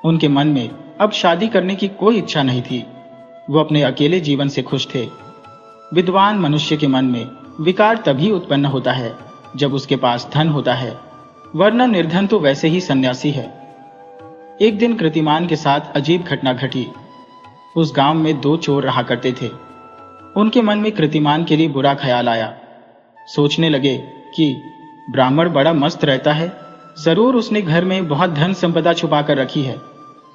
S1: उनके मन में अब शादी करने की कोई इच्छा नहीं थी। वो अपने अकेले जीवन से खुश थे। विद्वान मनुष्य के मन में विकार तभी उत्पन्न होता है जब उसके पास धन होता है, वरना निर्धन तो वैसे ही सन्यासी है। एक दिन कृतिमान के साथ अजीब घटना घटी। उस गांव में 2 चोर रहा करते थे। उनके मन में कृतिमान के लिए बुरा ख्याल आया। सोचने लगे कि ब्राह्मण बड़ा मस्त रहता है, जरूर उसने घर में बहुत धन संपदा छुपा कर रखी है।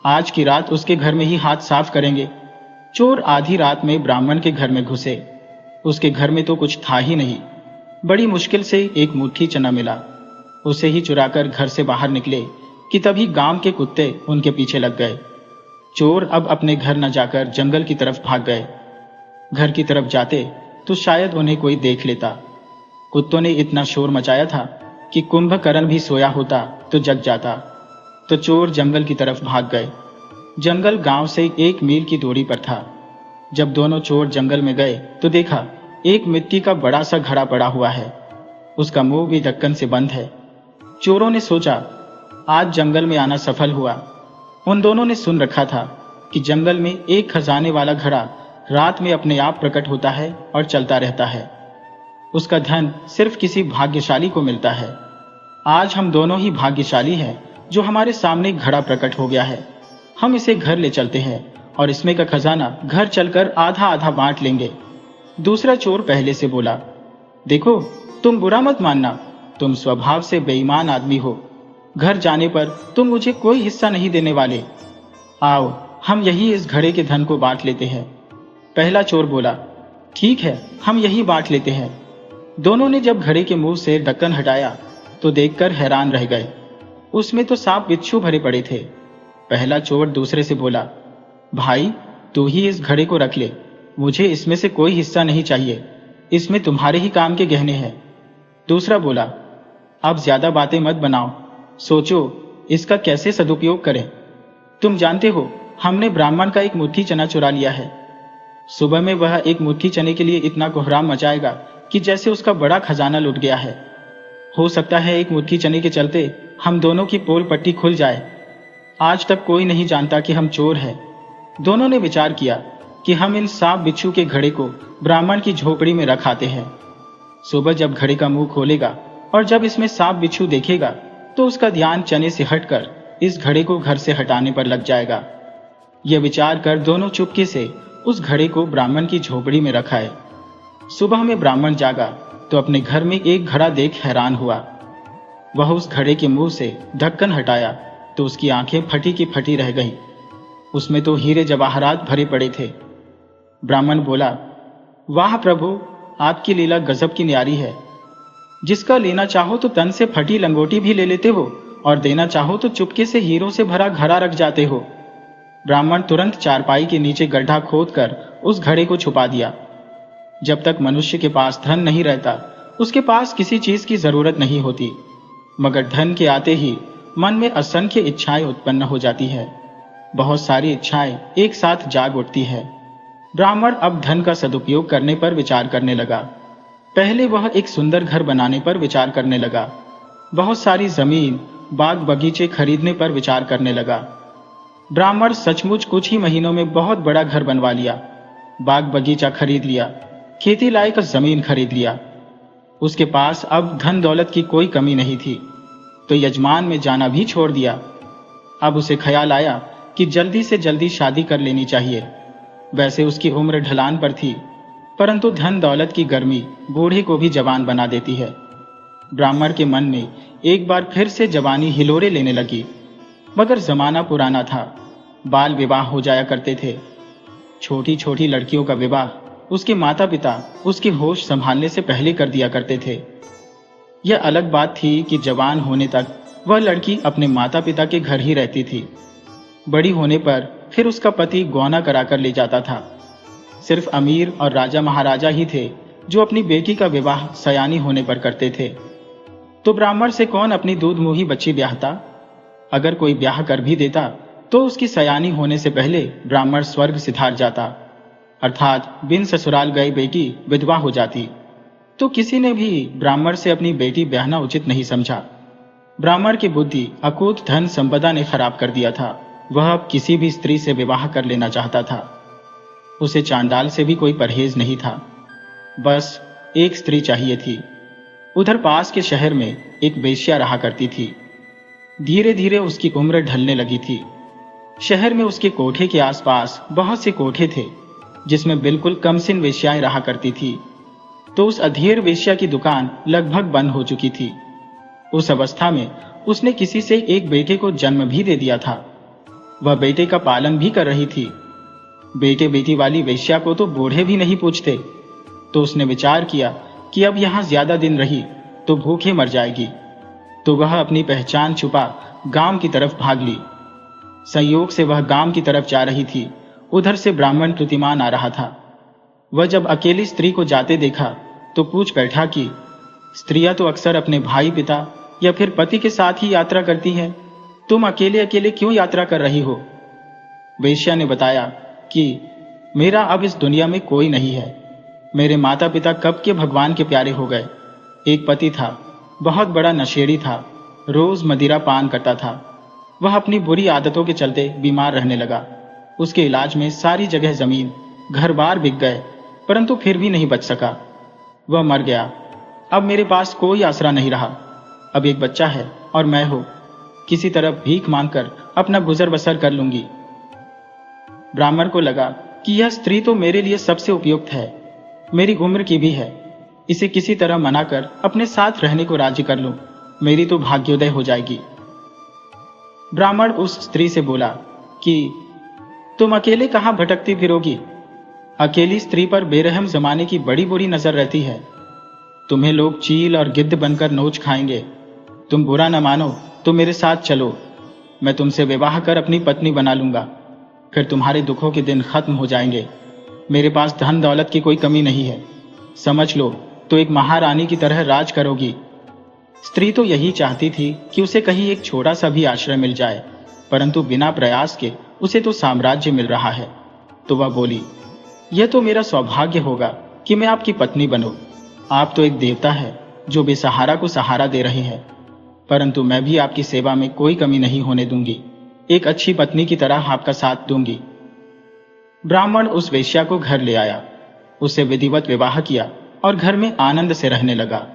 S1: आज की रात उसके घर में ही हाथ साफ करेंगे। चोर आधी रात में ब्राह्मण के घर में घुसे। उसके घर में तो कुछ था ही नहीं। बड़ी मुश्किल से एक मुट्ठी चना मिला। उसे ही चुराकर घर से बाहर निकले कि तभी गांव के कुत्ते उनके पीछे लग गए। चोर अब अपने घर न जाकर जंगल की तरफ भाग गए। घर की तरफ जाते तो शायद उन्हें कोई देख लेता। कुत्तों ने इतना शोर मचाया था कि कुंभकर्ण भी सोया होता तो जग जाता। तो चोर जंगल की तरफ भाग गए। जंगल गांव से 1 मील की दूरी पर था। जब दोनों चोर जंगल में गए तो देखा एक मिट्टी का बड़ा सा घड़ा पड़ा हुआ है। उसका मुंह भी ढक्कन से बंद है। चोरों ने सोचा आज जंगल में आना सफल हुआ। उन दोनों ने सुन रखा था कि जंगल में एक खजाने वाला घड़ा रात में अपने आप प्रकट होता है और चलता रहता है। उसका धन सिर्फ किसी भाग्यशाली को मिलता है। आज हम दोनों ही भाग्यशाली हैं जो हमारे सामने घड़ा प्रकट हो गया है। हम इसे घर ले चलते हैं और इसमें का खजाना घर चलकर आधा आधा बांट लेंगे। दूसरा चोर पहले से बोला, देखो तुम बुरा मत मानना, तुम स्वभाव से बेईमान आदमी हो। घर जाने पर तुम मुझे कोई हिस्सा नहीं देने वाले। आओ हम यही इस घड़े के धन को बांट लेते हैं। पहला चोर बोला, ठीक है हम यही बांट लेते हैं। दोनों ने जब घड़े के मुंह से ढक्कन हटाया तो देखकर हैरान रह गए। उसमें तो सांप बिच्छू भरे पड़े थे। पहला चोर दूसरे से बोला, भाई तू ही इस घड़े को रख ले, मुझे इसमें से कोई हिस्सा नहीं चाहिए, इसमें तुम्हारे ही काम के गहने हैं। दूसरा बोला, अब ज्यादा बातें मत बनाओ, सोचो इसका कैसे सदुपयोग करें। तुम जानते हो हमने ब्राह्मण का एक मुट्ठी चना चुरा लिया है। सुबह में वह एक मुट्ठी चने के लिए इतना कोहराम मचाएगा कि जैसे उसका बड़ा खजाना लुट गया है। हो सकता है एक मुट्ठी चने के चलते हम दोनों की पोल पट्टी खुल जाए। आज तक कोई नहीं जानता कि हम चोर हैं। दोनों ने विचार किया कि हम इन सांप बिच्छू के घड़े को ब्राह्मण की झोपड़ी में रख आते हैं। सुबह जब घड़े का मुंह खोलेगा और जब इसमें सांप बिच्छू देखेगा तो उसका ध्यान चने से हटकर इस घड़े को घर से हटाने पर लग जाएगा। यह विचार कर दोनों चुपके से उस घड़े को ब्राह्मण की झोपड़ी में रखाए। सुबह में ब्राह्मण जागा तो अपने घर में एक घड़ा देख हैरान हुआ। वह उस घड़े के मुंह से ढक्कन हटाया तो उसकी आंखें फटी की फटी रह गईं। उसमें तो हीरे जवाहरात भरे पड़े थे। ब्राह्मण बोला, वाह प्रभु, आपकी लीला गजब की न्यारी है। जिसका लेना चाहो तो तन से फटी लंगोटी भी ले लेते हो और देना चाहो तो चुपके से हीरों से भरा घड़ा रख जाते हो। ब्राह्मण तुरंत चारपाई के नीचे गड्ढा खोदकर उस घड़े को छुपा दिया। जब तक मनुष्य के पास धन नहीं रहता उसके पास किसी चीज की जरूरत नहीं होती, मगर धन के आते ही मन में असंख्य इच्छाएं उत्पन्न हो जाती है। बहुत सारी इच्छाएं एक साथ जाग उठती है। ब्राह्मण अब धन का सदुपयोग करने पर विचार करने लगा। पहले वह एक सुंदर घर बनाने पर विचार करने लगा। बहुत सारी जमीन, बाग बगीचे खरीदने पर विचार करने लगा। ब्राह्मण सचमुच कुछ ही महीनों में बहुत बड़ा घर बनवा लिया, बाग बगीचा खरीद लिया, खेती लायक जमीन खरीद लिया। उसके पास अब धन दौलत की कोई कमी नहीं थी, तो यजमान में जाना भी छोड़ दिया। अब उसे ख्याल आया कि जल्दी से जल्दी शादी कर लेनी चाहिए। वैसे उसकी उम्र ढलान पर थी, परंतु धन दौलत की गर्मी बूढ़े को भी जवान बना देती है। ब्राह्मण के मन में एक बार फिर से जवानी हिलोरे लेने लगी, मगर जमाना पुराना था। बाल विवाह हो जाया करते थे। छोटी छोटी लड़कियों का विवाह उसके माता पिता उसके होश संभालने से पहले कर दिया करते थे। यह अलग बात थी कि जवान होने तक वह लड़की अपने माता पिता के घर ही रहती थी। बड़ी होने पर फिर उसका पति गौना कराकर ले जाता था। सिर्फ अमीर और राजा महाराजा ही थे जो अपनी बेटी का विवाह सयानी होने पर करते थे। तो ब्राह्मण से कौन अपनी दूध मुही बच्ची ब्याहता? अगर कोई ब्याह कर भी देता तो उसकी सयानी होने से पहले ब्राह्मण स्वर्ग सिधार जाता, अर्थात बिन ससुराल गई बेटी विधवा हो जाती। तो किसी ने भी ब्राह्मण से अपनी बेटी ब्याहना उचित नहीं समझा। ब्राह्मण की बुद्धि अकूत धन संपदा ने खराब कर दिया था। वह अब किसी भी स्त्री से विवाह कर लेना चाहता था। उसे चांडाल से भी कोई परहेज नहीं था। बस एक स्त्री चाहिए थी। उधर पास के शहर में एक वेश्या रहा करती थी। धीरे धीरे उसकी उम्र ढलने लगी थी। शहर में उसके कोठे के आसपास बहुत से कोठे थे जिसमें बिल्कुल कमसिन वेश्याएं रहा करती थी। तो उस अधेड़ वेश्या की दुकान लगभग बंद हो चुकी थी। उस अवस्था में उसने किसी से एक बेटे को जन्म भी दे दिया था। वह बेटे का पालन भी कर रही थी। बेटे बेटी वाली वेश्या को तो बूढ़े भी नहीं पूछते। तो उसने विचार किया कि अब यहां ज्यादा दिन रही तो भूखे मर जाएगी। तो वह अपनी पहचान छुपा गांव की तरफ भाग ली। संयोग से वह गांव की तरफ जा रही थी। उधर से ब्राह्मण प्रतिमान आ रहा था। वह जब अकेली स्त्री को जाते देखा तो पूछ बैठा कि स्त्रियां तो अक्सर अपने भाई पिता या फिर पति के साथ ही यात्रा करती हैं, तुम अकेले अकेले क्यों यात्रा कर रही हो? वेश्या ने बताया कि मेरा अब इस दुनिया में कोई नहीं है। मेरे माता पिता कब के भगवान के प्यारे हो गए। एक पति था, बहुत बड़ा नशेड़ी था, रोज मदिरा पान करता था। वह अपनी बुरी आदतों के चलते बीमार रहने लगा। उसके इलाज में सारी जगह जमीन घर बार बिक गए, परंतु फिर भी नहीं बच सका। वह मर गया। अब मेरे पास कोई आसरा नहीं रहा। अब एक बच्चा है और मैं हूं। किसी तरह भीख मांगकर अपना गुजर बसर कर लूंगी। ब्राह्मण को लगा कि यह स्त्री तो मेरे लिए सबसे उपयुक्त है, मेरी उम्र की भी है। इसे किसी तरह मनाकर अपने साथ रहने को राजी कर लूं, मेरी तो भाग्योदय हो जाएगी। ब्राह्मण उस स्त्री से बोला कि तुम अकेले कहां भटकती फिरोगी? अकेली स्त्री पर बेरहम जमाने की बड़ी बुरी नजर रहती है। तुम्हें लोग चील और गिद्ध बनकर नोच खाएंगे। तुम बुरा न मानो तो मेरे साथ चलो, मैं तुमसे विवाह कर अपनी पत्नी बना लूंगा। फिर तुम्हारे दुखों के दिन खत्म हो जाएंगे। मेरे पास धन दौलत की कोई कमी नहीं है। समझ लो तो एक महारानी की तरह राज करोगी। स्त्री तो यही चाहती थी कि उसे कहीं एक छोटा सा भी आश्रय मिल जाए, परंतु बिना प्रयास के उसे तो साम्राज्य मिल रहा है। तो वह बोली, यह तो मेरा सौभाग्य होगा कि मैं आपकी पत्नी बनूं। आप तो एक देवता है जो बेसहारा को सहारा दे रहे हैं, परंतु मैं भी आपकी सेवा में कोई कमी नहीं होने दूंगी। एक अच्छी पत्नी की तरह आपका साथ दूंगी। ब्राह्मण उस वेश्या को घर ले आया, उससे विधिवत विवाह किया और घर में आनंद से रहने लगा।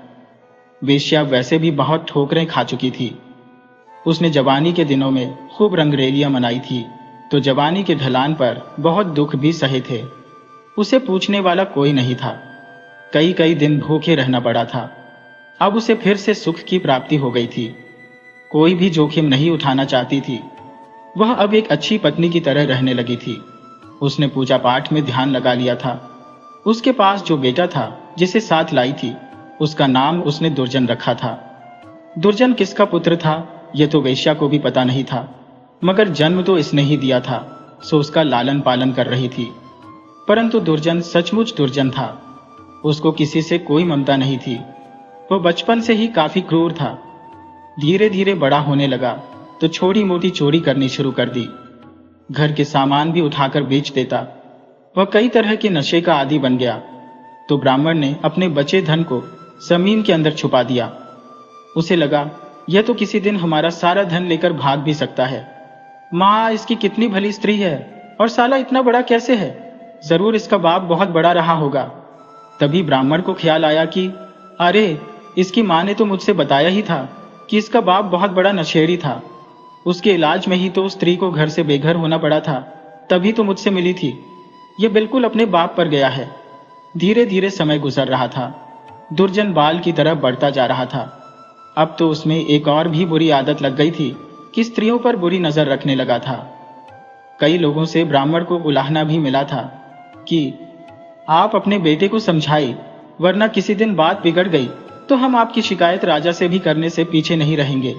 S1: वेश्या वैसे भी बहुत ठोकरें खा चुकी थी। उसने जवानी के दिनों में खूब रंगरेलियां मनाई थी, तो जवानी के ढलान पर बहुत दुख भी सहे थे। उसे पूछने वाला कोई नहीं था। कई कई दिन भूखे रहना पड़ा था। अब उसे फिर से सुख की प्राप्ति हो गई थी। कोई भी जोखिम नहीं उठाना चाहती थी। वह अब एक अच्छी पत्नी की तरह रहने लगी थी। उसने पूजा पाठ में ध्यान लगा लिया था। उसके पास जो बेटा था जिसे साथ लाई थी, उसका नाम उसने दुर्जन रखा था। दुर्जन किसका पुत्र था यह तो वेश्या को भी पता नहीं था, मगर जन्म तो इसने ही दिया था, सो उसका लालन पालन कर रही थी। परंतु दुर्जन सचमुच दुर्जन था। उसको किसी से कोई ममता नहीं थी। वह बचपन से ही काफी क्रूर था। धीरे धीरे बड़ा होने लगा तो छोटी मोटी चोरी करनी शुरू कर दी। घर के सामान भी उठाकर बेच देता। वह कई तरह के नशे का आदी बन गया। तो ब्राह्मण ने अपने बचे धन को जमीन के अंदर छुपा दिया। उसे लगा यह तो किसी दिन हमारा सारा धन लेकर भाग भी सकता है। माँ, इसकी कितनी भली स्त्री है, और साला इतना बड़ा कैसे है? जरूर इसका बाप बहुत बड़ा रहा होगा। तभी ब्राह्मण को ख्याल आया कि अरे, इसकी माँ ने तो मुझसे बताया ही था कि इसका बाप बहुत बड़ा नशेड़ी था। उसके इलाज में ही तो उस स्त्री को घर से बेघर होना पड़ा था, तभी तो मुझसे मिली थी। यह बिल्कुल अपने बाप पर गया है। धीरे धीरे समय गुजर रहा था। दुर्जन बाल की तरह बढ़ता जा रहा था। अब तो उसमें एक और भी बुरी आदत लग गई थी कि स्त्रियों पर बुरी नजर रखने लगा था। कई लोगों से ब्राह्मण को उलाहना भी मिला था कि आप अपने बेटे को समझाइए, वरना किसी दिन बात बिगड़ गई तो हम आपकी शिकायत राजा से भी करने से पीछे नहीं रहेंगे।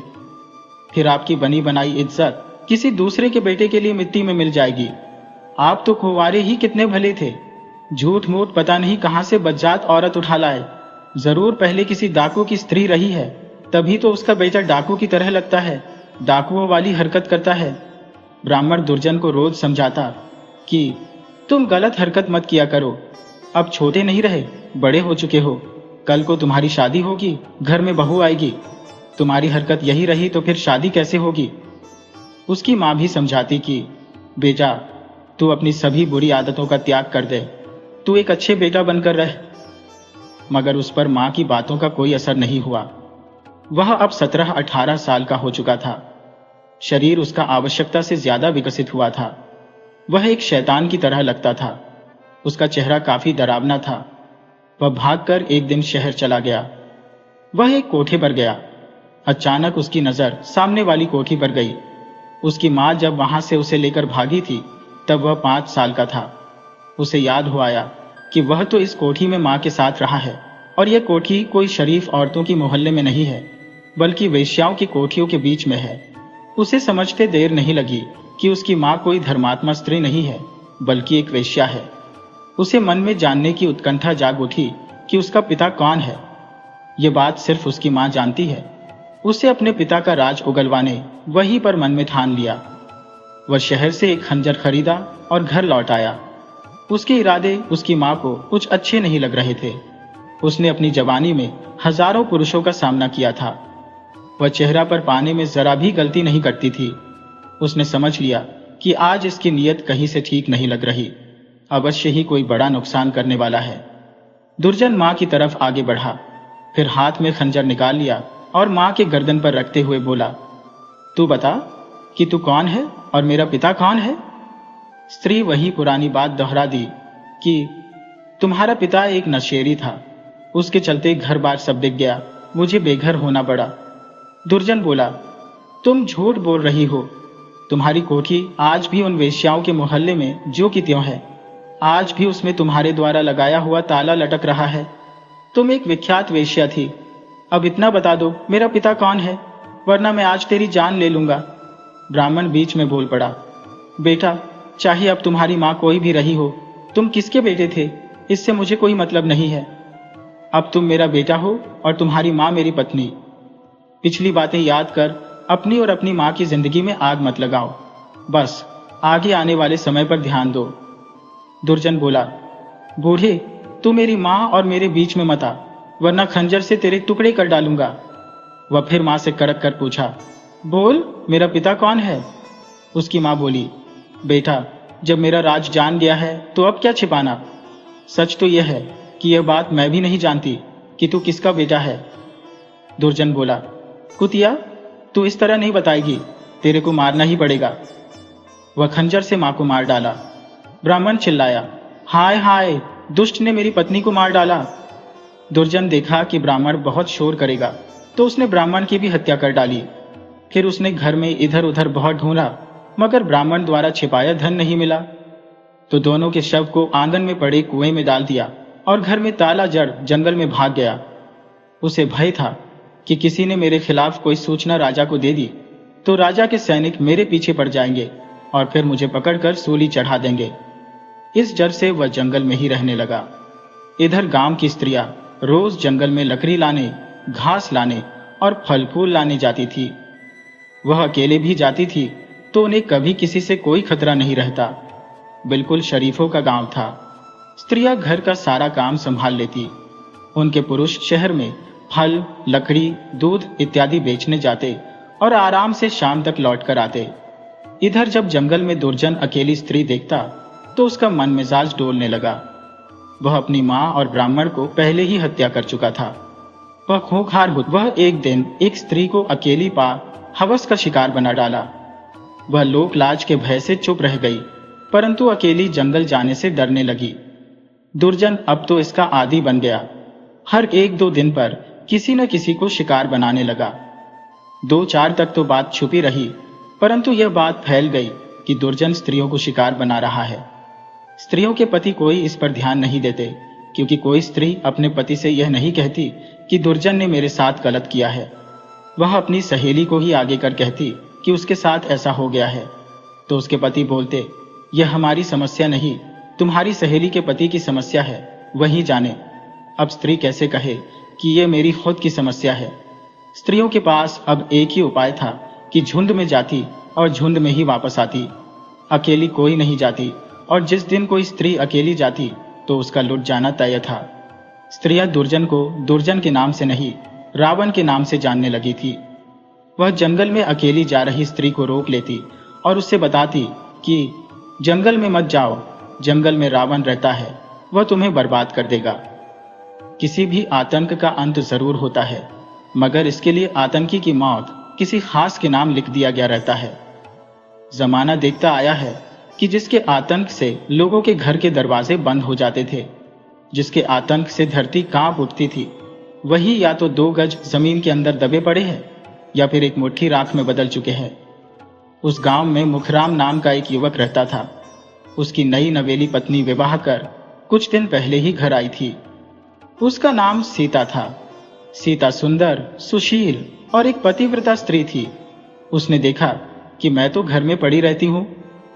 S1: फिर आपकी बनी बनाई इज्जत किसी दूसरे के बेटे के लिए मिट्टी में मिल जाएगी। आप तो कुंवारे ही कितने भले थे। झूठ मूठ पता नहीं कहां से बज्जात औरत उठा लाए। जरूर पहले किसी डाकू की स्त्री रही है, तभी तो उसका बेटा डाकू की तरह लगता है, डाकुओं वाली हरकत करता है। ब्राह्मण दुर्जन को रोज समझाता कि तुम गलत हरकत मत किया करो। अब छोटे नहीं रहे, बड़े हो चुके हो। कल को तुम्हारी शादी होगी, घर में बहू आएगी। तुम्हारी हरकत यही रही तो फिर शादी कैसे होगी? उसकी माँ भी समझाती कि बेटा, तू अपनी सभी बुरी आदतों का त्याग कर दे, तू एक अच्छे बेटा बनकर रह। मगर उस पर माँ की बातों का कोई असर नहीं हुआ। वह अब 17-18 साल का हो चुका था। शरीर उसका आवश्यकता से ज्यादा विकसित हुआ था। वह एक शैतान की तरह लगता था। उसका चेहरा काफी डरावना था। वह भागकर एक दिन शहर चला गया। वह एक कोठे पर गया। अचानक उसकी नजर सामने वाली कोठी पर गई। उसकी माँ जब वहां से उसे लेकर भागी थी, तब वह 5 साल का था। उसे याद हो आया कि वह तो इस कोठी में माँ के साथ रहा है, और यह कोठी कोई शरीफ औरतों की मोहल्ले में नहीं है, बल्कि वेश्याओं की कोठियों के बीच में है। उसे समझते देर नहीं लगी कि उसकी माँ कोई धर्मात्मा स्त्री नहीं है, बल्कि एक वेश्या है। उसे मन में जानने की उत्कंठा जाग उठी कि उसका पिता कौन है। यह बात सिर्फ उसकी माँ जानती है। उसे अपने पिता का राज उगलवाने वहीं पर मन में ठान लिया। वह शहर से एक खंजर खरीदा और घर लौट आया। उसके इरादे उसकी माँ को कुछ अच्छे नहीं लग रहे थे। उसने अपनी जवानी में हजारों पुरुषों का सामना किया था। वह चेहरा पर पाने में जरा भी गलती नहीं करती थी। उसने समझ लिया कि आज इसकी नीयत कहीं से ठीक नहीं लग रही। अवश्य ही कोई बड़ा नुकसान करने वाला है। दुर्जन माँ की तरफ आगे बढ़ा, फिर हाथ में खंजर निकाल लिया और माँ के गर्दन पर रखते हुए बोला, तू बता कि तू कौन है और मेरा पिता कौन है? स्त्री वही पुरानी बात दोहरा दी कि तुम्हारा पिता एक नशेड़ी था, उसके चलते घर बार सब बिक गया, मुझे बेघर होना पड़ा। दुर्जन बोला, तुम झूठ बोल रही हो। तुम्हारी कोठी आज भी उन वेश्याओं के मोहल्ले में जो की त्यों है। आज भी उसमें तुम्हारे द्वारा लगाया हुआ ताला लटक रहा है। तुम एक विख्यात वेश्या थी। अब इतना बता दो, मेरा पिता कौन है, वरना मैं आज तेरी जान ले लूंगा। ब्राह्मण बीच में बोल पड़ा, बेटा, चाहे अब तुम्हारी माँ कोई भी रही हो, तुम किसके बेटे थे, इससे मुझे कोई मतलब नहीं है। अब तुम मेरा बेटा हो और तुम्हारी माँ मेरी पत्नी। पिछली बातें याद कर अपनी और अपनी माँ की जिंदगी में आग मत लगाओ। बस आगे आने वाले समय पर ध्यान दो। दुर्जन बोला, बूढ़े, तू मेरी माँ और मेरे बीच में मत आ, वरना खंजर से तेरे टुकड़े कर डालूंगा। वह फिर माँ से कड़क कर पूछा, बोल, मेरा पिता कौन है? उसकी माँ बोली, बेटा, जब मेरा राज जान गया है तो अब क्या छिपाना। सच तो यह है कि यह बात मैं भी नहीं जानती कि तू किसका बेटा है। दुर्जन बोला, कुतिया, तू इस तरह नहीं बताएगी, तेरे को मारना ही पड़ेगा। वह खंजर से मां को मार डाला। ब्राह्मण चिल्लाया, हाय हाय, दुष्ट ने मेरी पत्नी को मार डाला। दुर्जन देखा कि ब्राह्मण बहुत शोर करेगा तो उसने ब्राह्मण की भी हत्या कर डाली। फिर उसने घर में इधर उधर बहुत ढूंढा, मगर ब्राह्मण द्वारा छिपाया धन नहीं मिला। तो दोनों के शव को आंगन में पड़े कुएं में डाल दिया और घर में ताला जड़ जंगल में भाग गया। उसे भय था कि किसी ने मेरे खिलाफ कोई सूचना राजा को दे दी तो राजा के सैनिक मेरे पीछे पड़ जाएंगे और फिर मुझे पकड़कर सूली चढ़ा देंगे। इस डर से वह जंगल में ही रहने लगा। इधर गांव की स्त्रियां रोज जंगल में लकड़ी लाने, घास लाने और फल फूल लाने जाती थी। वह अकेले भी जाती थी तो उन्हें कभी किसी से कोई खतरा नहीं रहता। बिल्कुल शरीफों का गांव था। स्त्रियां घर का सारा काम संभाल लेती। उनके पुरुष शहर में फल, लकड़ी, दूध इत्यादि बेचने जाते और आराम से शाम तक लौट कर आते। इधर जब जंगल में दुर्जन अकेली स्त्री देखता तो उसका मन मिजाज डोलने लगा। वह अपनी मां और ब्राह्मण को पहले ही हत्या कर चुका था। वह खूंखार बुत। वह एक दिन एक स्त्री को अकेली पा हवस का शिकार बना डाला। वह लोक लाज के भय से चुप रह गई, परंतु अकेली जंगल जाने से डरने लगी। दुर्जन अब तो इसका आदी बन गया। हर एक दो दिन पर किसी न किसी को शिकार बनाने लगा। 2-4 तक तो बात छुपी रही, परंतु यह बात फैल गई कि दुर्जन स्त्रियों को शिकार बना रहा है। स्त्रियों के पति कोई इस पर ध्यान नहीं देते, क्योंकि कोई स्त्री अपने पति से यह नहीं कहती कि दुर्जन ने मेरे साथ गलत किया है। वह अपनी सहेली को ही आगे कर कहती कि उसके साथ ऐसा हो गया है। तो उसके पति बोलते, यह हमारी समस्या नहीं, तुम्हारी सहेली के पति की समस्या है, वही जाने। अब स्त्री कैसे कहे कि यह मेरी खुद की समस्या है। स्त्रियों के पास अब एक ही उपाय था कि झुंड में जाती और झुंड में ही वापस आती। अकेली कोई नहीं जाती, और जिस दिन कोई स्त्री अकेली जाती तो उसका लुट जाना तय था। स्त्रियां दुर्जन को दुर्जन के नाम से नहीं, रावण के नाम से जानने लगी थी। वह जंगल में अकेली जा रही स्त्री को रोक लेती और उससे बताती कि जंगल में मत जाओ, जंगल में रावण रहता है, वह तुम्हें बर्बाद कर देगा। किसी भी आतंक का अंत जरूर होता है, मगर इसके लिए आतंकी की मौत किसी खास के नाम लिख दिया गया रहता है। जमाना देखता आया है कि जिसके आतंक से लोगों के घर के दरवाजे बंद हो जाते थे, जिसके आतंक से धरती कांप उठती थी, वही या तो 2 गज जमीन के अंदर दबे पड़े हैं या फिर एक मुट्ठी राख में बदल चुके हैं। उस गांव में मुखराम नाम का एक युवक रहता था। उसकी नई नवेली पत्नी विवाह कर कुछ दिन पहले ही घर आई थी। उसका नाम सीता था। सीता सुंदर, सुशील और एक पतिव्रता स्त्री थी। उसने देखा कि मैं तो घर में पड़ी रहती हूँ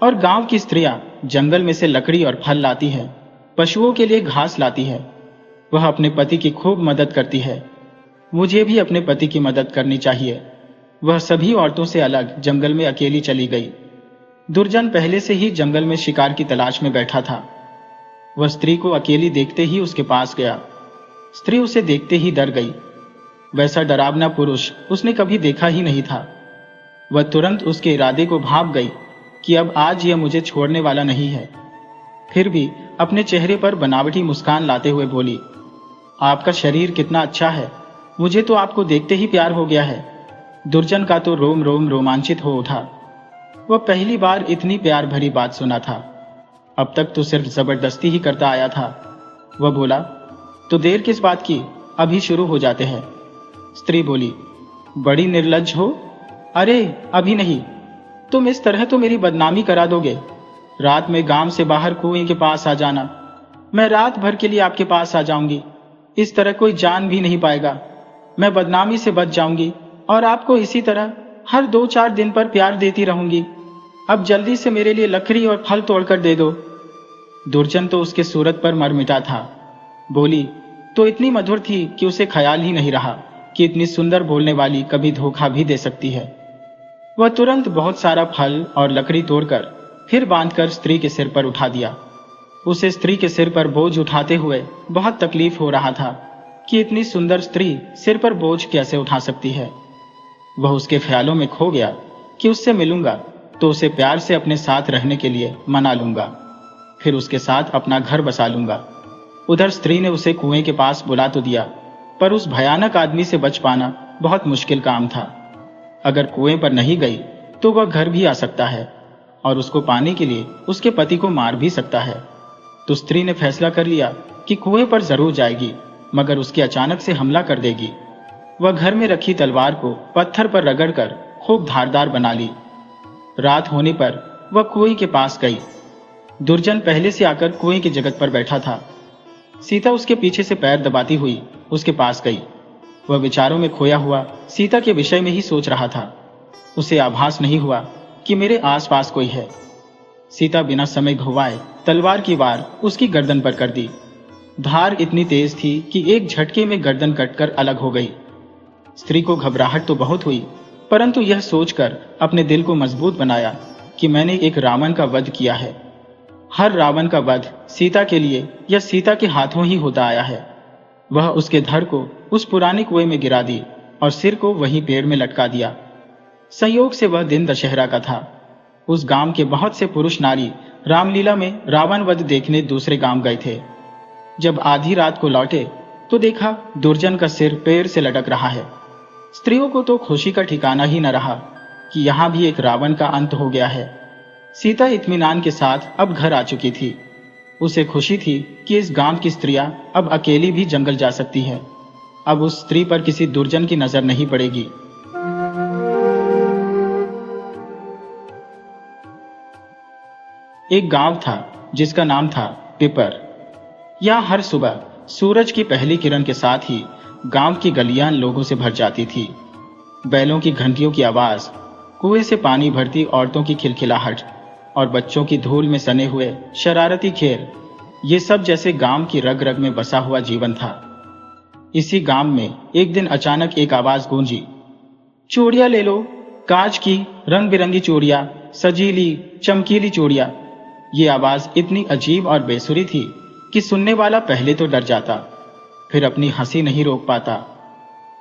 S1: और गांव की स्त्रियां जंगल में से लकड़ी और फल लाती है, पशुओं के लिए घास लाती है। वह अपने पति की खूब मदद करती है। मुझे भी अपने पति की मदद करनी चाहिए। वह सभी औरतों से अलग जंगल में अकेली चली गई। दुर्जन पहले से ही जंगल में शिकार की तलाश में बैठा था। वह स्त्री को अकेली देखते ही उसके पास गया। स्त्री उसे देखते ही डर गई। वैसा डरावना पुरुष उसने कभी देखा ही नहीं था। वह तुरंत उसके इरादे को भांप गई कि अब आज यह मुझे छोड़ने वाला नहीं है। फिर भी अपने चेहरे पर बनावटी मुस्कान लाते हुए बोली, आपका शरीर कितना अच्छा है, मुझे तो आपको देखते ही प्यार हो गया है। दुर्जन का तो रोम रोम रोमांचित हो उठा। वह पहली बार इतनी प्यार भरी बात सुना था। अब तक तो सिर्फ जबरदस्ती ही करता आया था। वह बोला, तो देर किस बात की, अभी शुरू हो जाते हैं। स्त्री बोली, बड़ी निर्लज्ज हो। अरे अभी नहीं, तुम इस तरह तो मेरी बदनामी करा दोगे। रात में गांव से बाहर कुएं के पास आ जाना, मैं रात भर के लिए आपके पास आ जाऊंगी। इस तरह कोई जान भी नहीं पाएगा। मैं बदनामी से बच जाऊंगी और आपको इसी तरह हर 2-4 दिन पर प्यार देती रहूंगी। अब जल्दी से मेरे लिए लकड़ी और फल तोड़कर दे दो। दुर्जन तो उसके सूरत पर मर मिटा था। बोली तो इतनी मधुर थी कि उसे ख्याल ही नहीं रहा कि इतनी सुंदर बोलने वाली कभी धोखा भी दे सकती है। वह तुरंत बहुत सारा फल और लकड़ी तोड़कर फिर बांधकर स्त्री के सिर पर उठा दिया। उसे स्त्री के सिर पर बोझ उठाते हुए बहुत तकलीफ हो रहा था कि इतनी सुंदर स्त्री सिर पर बोझ कैसे उठा सकती है। वह उसके ख्यालों में खो गया कि उससे मिलूंगा तो उसे प्यार से अपने साथ रहने के लिए मना लूंगा, फिर उसके साथ अपना घर बसा लूंगा। उधर स्त्री ने उसे कुएं के पास बुला तो दिया, पर उस भयानक आदमी से बच पाना बहुत मुश्किल काम था। अगर कुएं पर नहीं गई तो वह घर भी आ सकता है और उसको पाने के लिए उसके पति को मार भी सकता है। तो स्त्री ने फैसला कर लिया कि कुएं पर जरूर जाएगी, मगर उसके अचानक से हमला कर देगी। वह घर में रखी तलवार को पत्थर पर रगड़कर खूब धारदार बना ली। रात होने पर वह कुएं के पास गई। दुर्जन पहले से आकर कुएं की जगह पर बैठा था। सीता उसके पीछे से पैर दबाती हुई उसके पास गई। वह विचारों में खोया हुआ सीता के विषय में ही सोच रहा था। उसे आभास नहीं हुआ कि मेरे आसपास कोई है। सीता बिना समय गंवाए तलवार की वार उसकी गर्दन पर कर दी। धार इतनी तेज थी कि एक झटके में गर्दन कटकर अलग हो गई। स्त्री को घबराहट तो बहुत हुई, परंतु यह सोचकर अपने दिल को मजबूत बनाया कि मैंने एक रावण का वध किया है। हर रावण का वध सीता के लिए या सीता के हाथों ही होता आया है। वह उसके धड़ को उस पुराने कुएं में गिरा दी और सिर को वहीं पेड़ में लटका दिया। संयोग से वह दिन दशहरा का था। उस गांव के बहुत से पुरुष नारी रामलीला में रावण वध देखने दूसरे गांव गए थे। जब आधी रात को लौटे तो देखा दुर्जन का सिर पेड़ से लटक रहा है। स्त्रियों को तो खुशी का ठिकाना ही न रहा कि यहां भी एक रावण का अंत हो गया है। सीता इत्मीनान के साथ अब घर आ चुकी थी। उसे खुशी थी कि इस गांव की स्त्रियां अब अकेली भी जंगल जा सकती है। अब उस स्त्री पर किसी दुर्जन की नजर नहीं पड़ेगी। एक गांव था जिसका नाम था पिपर। यहां हर सुबह सूरज की पहली किरण के साथ ही गांव की गलियां लोगों से भर जाती थी। बैलों की घंटियों की आवाज, कुएं से पानी भरती औरतों की खिलखिलाहट और बच्चों की धूल में सने हुए शरारती खेल, ये सब जैसे गांव की रग रग में बसा हुआ जीवन था। इसी गांव में एक दिन अचानक एक आवाज गूंजी, चूड़ियां ले लो, कांच की रंग बिरंगी चूड़ियां, सजीली चमकीली चूड़ियां। ये आवाज इतनी अजीब और बेसुरी थी कि सुनने वाला पहले तो डर जाता, फिर अपनी हंसी नहीं रोक पाता।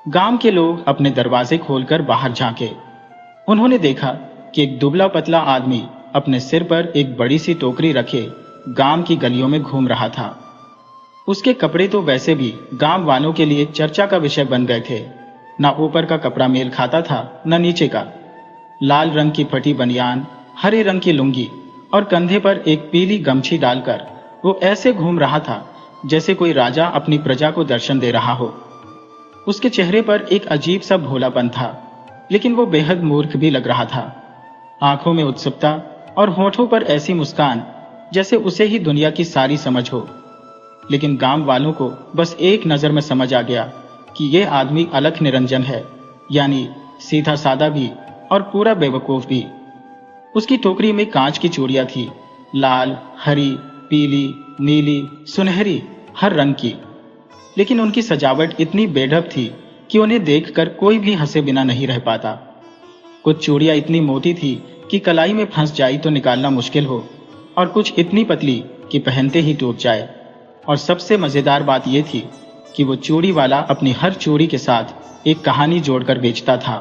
S1: गांव के लोग अपने दरवाजे खोलकर बाहर झांके। उन्होंने देखा कि एक दुबला पतला आदमी अपने सिर पर एक बड़ी सी टोकरी रखे गांव की गलियों में घूम रहा था। उसके कपड़े तो वैसे भी गांव वालों के लिए चर्चा का विषय बन गए थे। न ऊपर का कपड़ा मेल खाता था, न नीचे का। लाल रंग की फटी बनियान, हरे रंग की लुंगी और कंधे पर एक पीली गमछी डालकर वो ऐसे घूम रहा था जैसे कोई राजा अपनी प्रजा को दर्शन दे रहा हो। उसके चेहरे पर एक अजीब सा भोलापन था, लेकिन वो बेहद मूर्ख भी लग रहा था। आंखों में उत्सुकता और होठों पर ऐसी मुस्कान जैसे उसे ही दुनिया की सारी समझ हो। लेकिन गांव वालों को बस एक नजर में समझ आ गया कि यह आदमी अलख निरंजन है, यानी सीधा सादा भी और पूरा बेवकूफ भी। उसकी टोकरी में कांच की चूड़ियां थी, लाल, हरी, पीली, नीली, सुनहरी, हर रंग की। लेकिन उनकी सजावट इतनी बेढब थी कि उन्हें देखकर कोई भी हंसे बिना नहीं रह पाता। कुछ चूड़ियां इतनी मोटी थी कि कलाई में फंस जाई तो निकालना मुश्किल हो, और कुछ इतनी पतली कि पहनते ही टूट जाए। और सबसे मजेदार बात यह थी कि वो चूड़ी वाला अपनी हर चूड़ी के साथ एक कहानी जोड़कर बेचता था।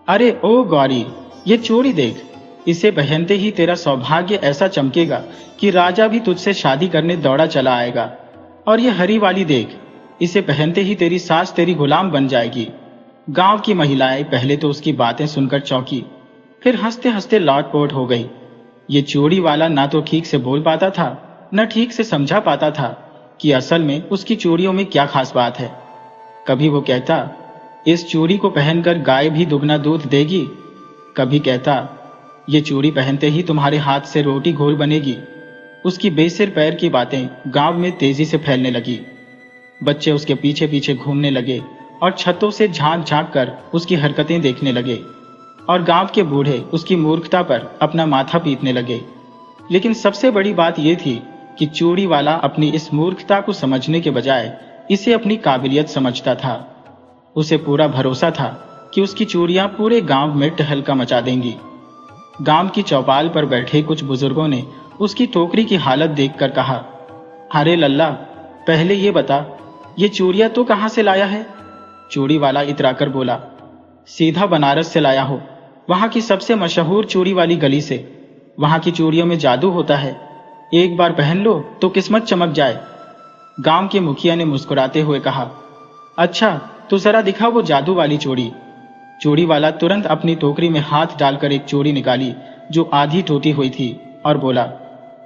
S1: अरे ओ गौरी, ये चूड़ी देख, इसे पहनते ही तेरा सौभाग्य ऐसा चमकेगा कि राजा भी तुझसे शादी करने दौड़ा चला आएगा। और ये हरी वाली देख, इसे पहनते ही तेरी सास तेरी गुलाम बन जाएगी। गांव की महिलाएं पहले तो उसकी बातें सुनकर चौंकी, फिर हंसते हंसते लौटपोट हो गई। ये चूड़ी वाला ना तो ठीक से बोल पाता था, न ठीक से समझा पाता था कि असल में उसकी चूड़ियों में क्या खास बात है। कभी वो कहता, इस चूड़ी को पहनकर गाय भी दुगना दूध देगी। कभी कहता, ये चूड़ी पहनते ही तुम्हारे हाथ से रोटी घोल बनेगी। उसकी बेसिर पैर की बातें गांव में तेजी से फैलने लगी। बच्चे उसके पीछे पीछे घूमने लगे और छतों से झांक झांक कर उसकी हरकतें देखने लगे, और गांव के बूढ़े उसकी मूर्खता पर अपना माथा पीटने लगे। लेकिन सबसे बड़ी बात यह थी कि चूड़ी वाला अपनी इस मूर्खता को समझने के बजाय इसे अपनी काबिलियत समझता था। उसे पूरा भरोसा था कि उसकी चूड़ियां पूरे गांव में टहलका मचा देंगी। गांव की चौपाल पर बैठे कुछ बुजुर्गों ने उसकी टोकरी की हालत देखकर कहा, अरे लल्ला, पहले ये बता, ये चूड़ियां तो कहां से लाया है? चूड़ी वाला इतराकर बोला, सीधा बनारस से लाया हो। वहां की सबसे मशहूर चूड़ी वाली गली से। वहां की चूड़ियों में जादू होता है, एक बार पहन लो तो किस्मत चमक जाए। गांव के मुखिया ने मुस्कुराते हुए कहा, अच्छा तो जरा दिखा वो जादू वाली चूड़ी। चूड़ी वाला तुरंत अपनी टोकरी में हाथ डालकर एक चूड़ी निकाली जो आधी टूटी हुई थी और बोला,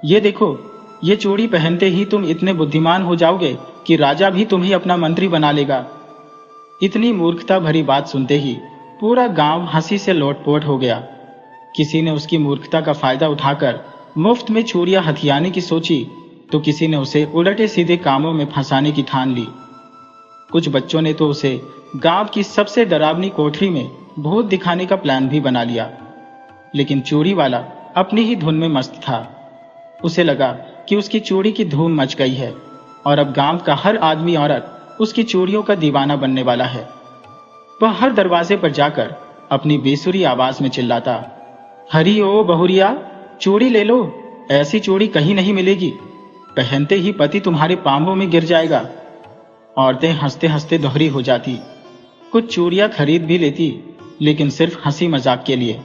S1: ये देखो, ये चूड़ी पहनते ही तुम इतने बुद्धिमान हो जाओगे कि राजा भी तुम्हें अपना मंत्री बना लेगा। इतनी मूर्खता भरी बात सुनते ही पूरा गांव हंसी से लोटपोट हो गया। किसी ने उसकी मूर्खता का फायदा उठाकर मुफ्त में चूड़ियां हथियाने की सोची, तो किसी ने उसे उलटे सीधे कामों में फंसाने की ठान ली। कुछ बच्चों ने तो उसे गांव की सबसे डरावनी कोठरी में भूत दिखाने का प्लान भी बना लिया। लेकिन चूड़ी वाला अपनी ही धुन में मस्त था। उसे लगा कि उसकी चूड़ी की धूम मच गई है और अब गांव का हर आदमी औरत उसकी चूड़ियों का दीवाना बनने वाला है। वह हर दरवाजे पर जाकर अपनी बेसुरी आवाज में चिल्लाता, हरी ओ बहुरिया, चूड़ी ले लो, ऐसी चूड़ी कहीं नहीं मिलेगी, पहनते ही पति तुम्हारे पांवों में गिर जाएगा। औरतें हंसते हंसते दोहरी हो जाती, कुछ चूड़ियां खरीद भी लेती, लेकिन सिर्फ हंसी मजाक के लिए।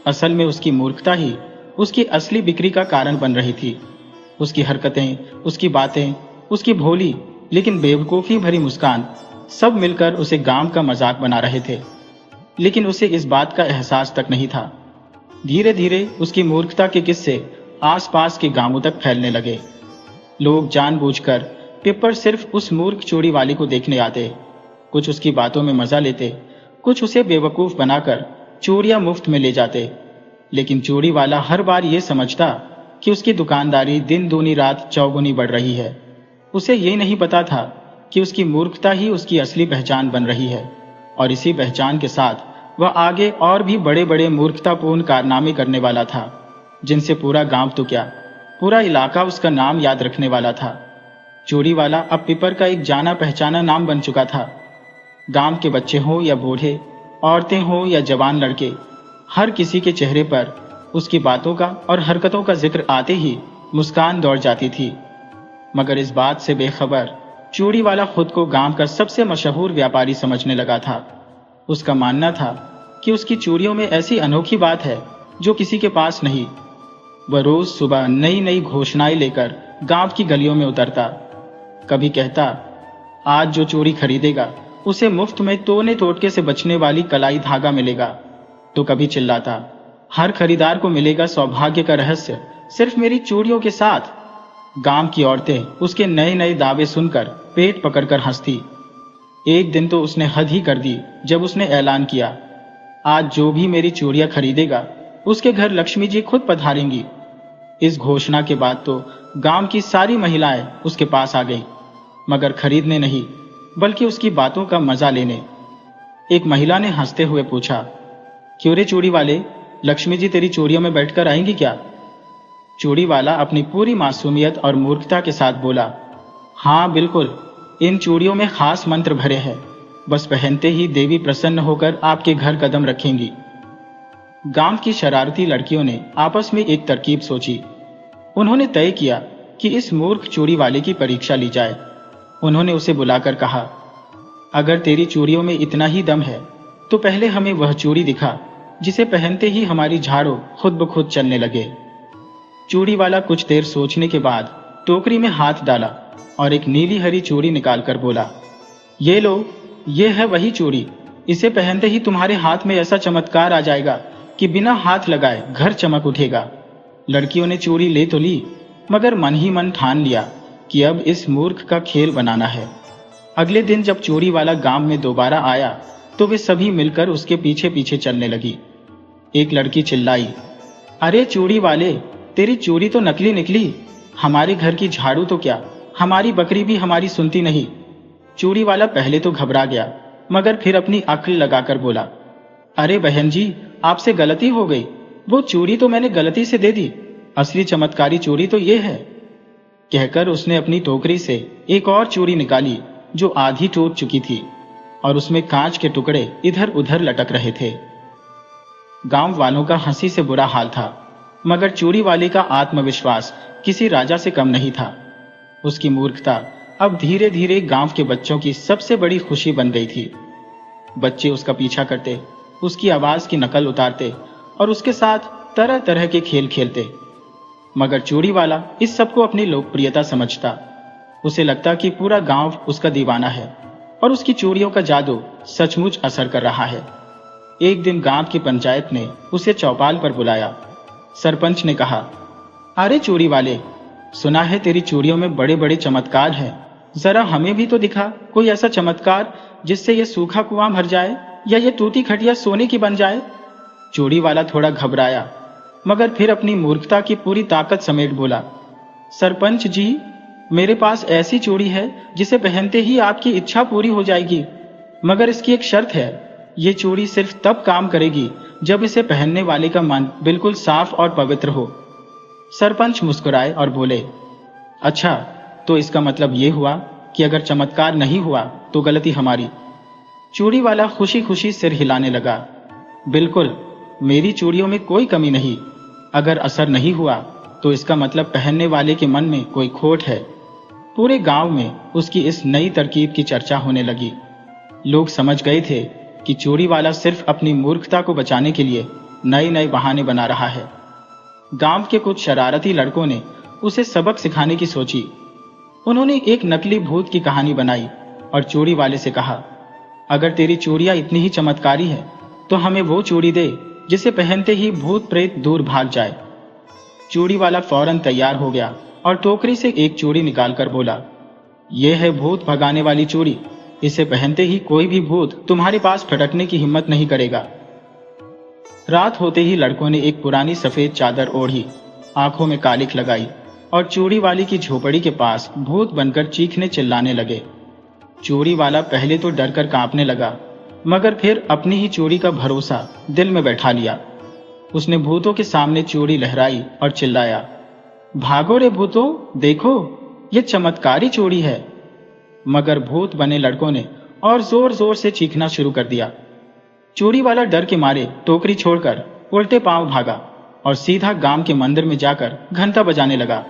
S1: असल में उसकी मूर्खता ही उसकी असली बिक्री का कारण बन रही थी। उसकी हरकतें, उसकी बातें, उसकी भोली लेकिन बेवकूफी भरी मुस्कान, सब मिलकर उसे गांव का मजाक बना रहे थे। लेकिन उसे इस बात का एहसास तक नहीं था। धीरे धीरे उसकी मूर्खता के किस्से आसपास के गांवों तक फैलने लगे। लोग जानबूझकर पेपर सिर्फ उस मूर्ख चूड़ी वाले को देखने आते, कुछ उसकी बातों में मजा लेते, कुछ उसे बेवकूफ बनाकर चूड़ियां मुफ्त में ले जाते। लेकिन चूड़ी वाला हर बार ये समझता कि उसकी दुकानदारी दिन दूनी रात चौगुनी बढ़ रही है। उसे ये नहीं पता था कि उसकी मूर्खता ही उसकी असली पहचान बन रही है, और इसी पहचान के साथ वह आगे और भी बड़े बड़े मूर्खतापूर्ण कारनामे करने वाला था, जिनसे पूरा गांव तो क्या, पूरा इलाका उसका नाम याद रखने वाला था। चूड़ी वाला अब पेपर का एक जाना पहचाना नाम बन चुका था। गांव के बच्चे हों या बूढ़े, औरतें हों या जवान लड़के, हर किसी के चेहरे पर उसकी बातों का और हरकतों का जिक्र आते ही मुस्कान दौड़ जाती थी। मगर इस बात से बेखबर चूड़ी वाला खुद को गांव का सबसे मशहूर व्यापारी समझने लगा था। उसका मानना था कि उसकी चूड़ियों में ऐसी अनोखी बात है जो किसी के पास नहीं। वह रोज सुबह नई नई घोषणाएं लेकर गांव की गलियों में उतरता। कभी कहता, आज जो चूड़ी खरीदेगा उसे मुफ्त में तोने टोटके से बचने वाली कलाई धागा मिलेगा। तो कभी चिल्लाता, हर खरीदार को मिलेगा सौभाग्य का रहस्य सिर्फ मेरी चूड़ियों के साथ। गांव की औरतें उसके नए नए दावे सुनकर पेट पकड़कर हंसती। एक दिन तो उसने हद ही कर दी जब उसने ऐलान किया, आज जो भी मेरी चूड़ियां खरीदेगा उसके घर लक्ष्मी जी खुद पधारेंगी। इस घोषणा के बाद तो गांव की सारी महिलाएं उसके पास आ गईं, मगर खरीदने नहीं बल्कि उसकी बातों का मजा लेने। एक महिला ने हंसते हुए पूछा, क्यों रे चूड़ी वाले, लक्ष्मी जी तेरी चूड़ियों में बैठकर आएंगी क्या? चूड़ी वाला अपनी पूरी मासूमियत और मूर्खता के साथ बोला, हाँ बिल्कुल, इन चूड़ियों में खास मंत्र भरे हैं, बस पहनते ही देवी प्रसन्न होकर आपके घर कदम रखेंगी। गांव की शरारती लड़कियों ने आपस में एक तरकीब सोची। उन्होंने तय किया कि इस मूर्ख चूड़ी वाले की परीक्षा ली जाए। उन्होंने उसे बुलाकर कहा, अगर तेरी चूड़ियों में इतना ही दम है तो पहले हमें वह चूड़ी दिखा जिसे पहनते ही हमारी झाड़ू खुद ब खुद चलने लगे। चूड़ी वाला कुछ देर सोचने के बाद टोकरी में हाथ डाला और एक नीली हरी चूड़ी निकालकर बोला, ये लो, ये है वही चूड़ी, इसे पहनते ही तुम्हारे हाथ में ऐसा चमत्कार आ जाएगा कि बिना हाथ लगाए घर चमक उठेगा। लड़कियों ने चूड़ी ले तो ली, मगर मन ही मन ठान लिया कि अब इस मूर्ख का खेल बनाना है। अगले दिन जब चूड़ी वाला गांव में दोबारा आया तो वे सभी मिलकर उसके पीछे पीछे चलने लगी। एक लड़की चिल्लाई, अरे चूड़ी वाले, तेरी चूड़ी तो नकली निकली, हमारे घर की झाड़ू तो क्या, हमारी बकरी भी हमारी सुनती नहीं। चूड़ी वाला पहले तो घबरा गया, मगर फिर अपनी अक्ल लगाकर बोला, अरे बहन जी, आपसे गलती हो गई, वो चूड़ी तो मैंने गलती से दे दी, असली चमत्कारी चूड़ी तो ये है। कहकर उसने अपनी टोकरी से एक और चूड़ी निकाली जो आधी टूट चुकी थी और उसमें कांच के टुकड़े इधर उधर लटक रहे थे। गांव वालों का हंसी से बुरा हाल था, मगर चूड़ी वाले का आत्मविश्वास किसी राजा से कम नहीं था। उसकी मूर्खता अब धीरे धीरे गांव के बच्चों की सबसे बड़ी खुशी बन गई थी। बच्चे उसका पीछा करते, उसकी आवाज की नकल उतारते और उसके साथ तरह तरह के खेल खेलते। मगर चूड़ी वाला इस सब को अपनी लोकप्रियता समझता। उसे लगता कि पूरा गांव उसका दीवाना है और उसकी चूड़ियों का जादू सचमुच असर कर रहा है। एक दिन गांव की पंचायत ने उसे चौपाल पर बुलाया। सरपंच ने कहा, अरे चूड़ी वाले, सुना है तेरी चूड़ियों में बड़े बड़े चमत्कार हैं। जरा हमें भी तो दिखा कोई ऐसा चमत्कार जिससे ये सूखा कुआं भर जाए या ये टूटी खटिया सोने की बन जाए। चूड़ी वाला थोड़ा घबराया, मगर फिर अपनी मूर्खता की पूरी ताकत समेट बोला, सरपंच जी, मेरे पास ऐसी चूड़ी है जिसे पहनते ही आपकी इच्छा पूरी हो जाएगी। मगर इसकी एक शर्त है, ये चूड़ी सिर्फ तब काम करेगी जब इसे पहनने वाले का मन बिल्कुल साफ और पवित्र हो। सरपंच मुस्कुराए और बोले, अच्छा, तो इसका मतलब ये हुआ कि अगर चमत्कार नहीं हुआ तो गलती हमारी। चूड़ी वाला खुशी खुशी सिर हिलाने लगा, बिल्कुल, मेरी चूड़ियों में कोई कमी नहीं। अगर असर नहीं हुआ तो इसका मतलब पहनने वाले के मन में कोई खोट है। पूरे गांव में उसकी इस नई तरकीब की चर्चा होने लगी। लोग समझ गए थे कि चूड़ी वाला सिर्फ अपनी मूर्खता को बचाने के लिए नए नए बहाने बना रहा है। गांव के कुछ शरारती लड़कों ने उसे सबक सिखाने की सोची। उन्होंने एक नकली भूत की कहानी बनाई और चूड़ी वाले से कहा, अगर तेरी चूड़ियां इतनी ही चमत्कारी है तो हमें वो चूड़ी दे जिसे पहनते ही भूत प्रेत दूर भाग जाए। चूड़ी वाला फौरन तैयार हो गया और टोकरी से एक चूड़ी निकालकर बोला, यह है भूत भगाने वाली चूड़ी। इसे पहनते ही कोई भी भूत तुम्हारे पास फटकने की हिम्मत नहीं करेगा। रात होते ही लड़कों ने एक पुरानी सफेद चादर ओढ़ी, आंखों में कालिख लगाई और चूड़ी वाली की झोपड़ी के पास भूत बनकर चीखने चिल्लाने लगे। चूड़ी वाला पहले तो डरकर कांपने लगा, मगर फिर अपनी ही चूड़ी का भरोसा दिल में बैठा लिया। उसने भूतों के सामने चूड़ी लहराई और चिल्लाया, भागो रे भूतों, देखो ये चमत्कारी चूड़ी है। मगर भूत बने लड़कों ने और जोर जोर से चीखना शुरू कर दिया। चूड़ी वाला डर के मारे टोकरी छोड़कर उल्टे पांव भागा और सीधा गांव के मंदिर में जाकर घंटा बजाने लगा,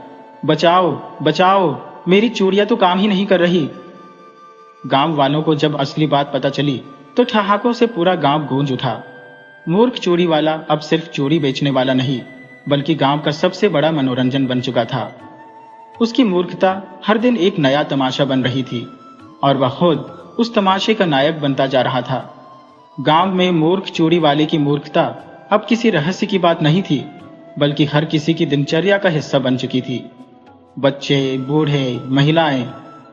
S1: बचाओ बचाओ, मेरी चूड़ियां तो काम ही नहीं कर रही। गांव वालों को जब असली बात पता चली तो ठहाकों से पूरा गांव गूंज उठा। मूर्ख चूड़ी वाला अब सिर्फ चूड़ी बेचने वाला नहीं, बल्कि गांव का सबसे बड़ा मनोरंजन बन चुका था। उसकी मूर्खता हर दिन एक नया तमाशा बन रही थी और वह खुद उस तमाशे का नायक बनता जा रहा था। गांव में मूर्ख चूड़ी वाले की मूर्खता अब किसी रहस्य की बात नहीं थी, बल्कि हर किसी की दिनचर्या का हिस्सा बन चुकी थी। बच्चे, बूढ़े, महिलाएं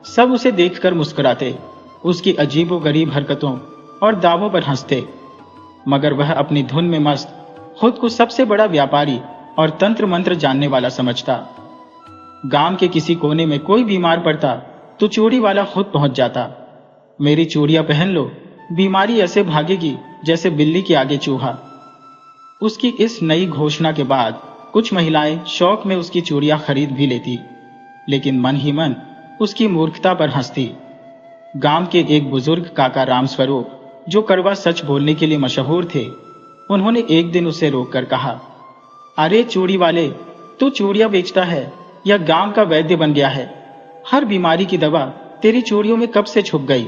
S1: सब उसे देखकर मुस्कुराते, उसकी अजीबोगरीब हरकतों और दावों पर हंसते। मगर वह अपनी धुन में मस्त खुद को सबसे बड़ा व्यापारी और तंत्र मंत्र जानने वाला समझता। गांव के किसी कोने में कोई बीमार पड़ता तो चूड़ी वाला खुद पहुंच जाता। मेरी चूड़ियां पहन लो, बीमारी ऐसे भागेगी जैसे बिल्ली के आगे चूहा। उसकी इस नई घोषणा के बाद कुछ महिलाएं शौक में उसकी चूड़ियां खरीद भी लेती, लेकिन मन ही मन उसकी मूर्खता पर हंसती। गांव के एक बुजुर्ग काका रामस्वरूप, जो कड़वा सच बोलने के लिए मशहूर थे, उन्होंने एक दिन उसे रोककर कहा, अरे चूड़ी वाले, तू चूड़ियां बेचता है या गांव का वैद्य बन गया है? हर बीमारी की दवा तेरी चूड़ियों में कब से छुप गई?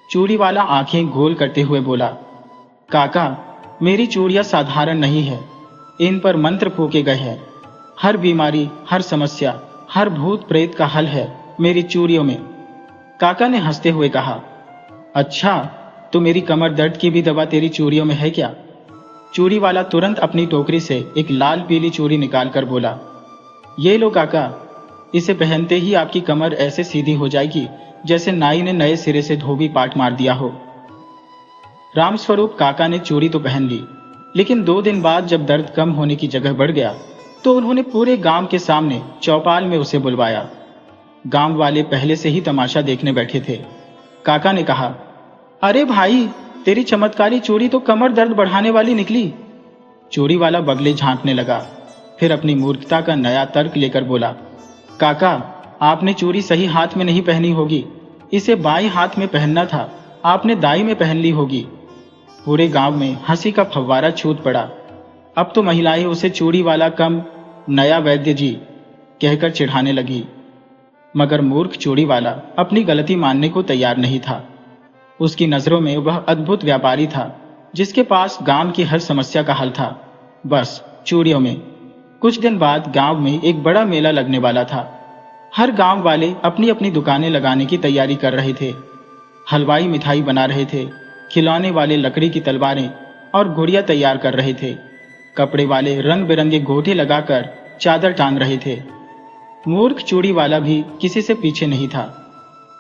S1: चूड़ी वाला आंखें गोल करते हुए बोला, काका, मेरी चूड़ियां साधारण नहीं है, इन पर मंत्र फूके गए हैं। हर बीमारी, हर समस्या, हर भूत प्रेत का हल है मेरी चूड़ियों में। काका ने हंसते हुए कहा, अच्छा, तो मेरी कमर दर्द की भी दवा तेरी चूड़ियों में है क्या? चूड़ी वाला तुरंत अपनी टोकरी से एक लाल पीली चूड़ी निकालकर बोला, ये लो काका, इसे पहनते ही आपकी कमर ऐसे सीधी हो जाएगी जैसे नाई ने नए सिरे से धोबी पाट मार दिया हो। रामस्वरूप काका ने चूड़ी तो पहन ली, लेकिन 2 दिन बाद जब दर्द कम होने की जगह बढ़ गया तो उन्होंने पूरे गांव के सामने चौपाल में उसे बुलवाया। गांव वाले पहले से ही तमाशा देखने बैठे थे। काका ने कहा, अरे भाई, तेरी चमत्कारी चूड़ी तो कमर दर्द बढ़ाने वाली निकली। चूड़ी वाला बगले झांकने लगा, फिर अपनी मूर्खता का नया तर्क लेकर बोला, काका, आपने चूड़ी सही हाथ में नहीं पहनी होगी, इसे बाएं हाथ में पहनना था, आपने दाई में पहन ली होगी। पूरे गांव में हंसी का फव्वारा छूट पड़ा। अब तो महिलाएं उसे चूड़ी वाला कम नया वैद्य जी कहकर चिढ़ाने लगी। मगर मूर्ख चूड़ी वाला अपनी गलती मानने को तैयार नहीं था। उसकी नजरों में वह अद्भुत व्यापारी था जिसके पास गांव की हर समस्या का हल था, बस चूड़ियों में। कुछ दिन बाद गांव में एक बड़ा मेला लगने वाला था। हर गांव वाले अपनी अपनी दुकानें लगाने की तैयारी कर रहे थे। हलवाई मिठाई बना रहे थे, खिलौने वाले लकड़ी की तलवारें और गुड़िया तैयार कर रहे थे, कपड़े वाले रंग बिरंगे गोटे लगाकर चादर टांग रहे थे। मूर्ख चूड़ी वाला भी किसी से पीछे नहीं था।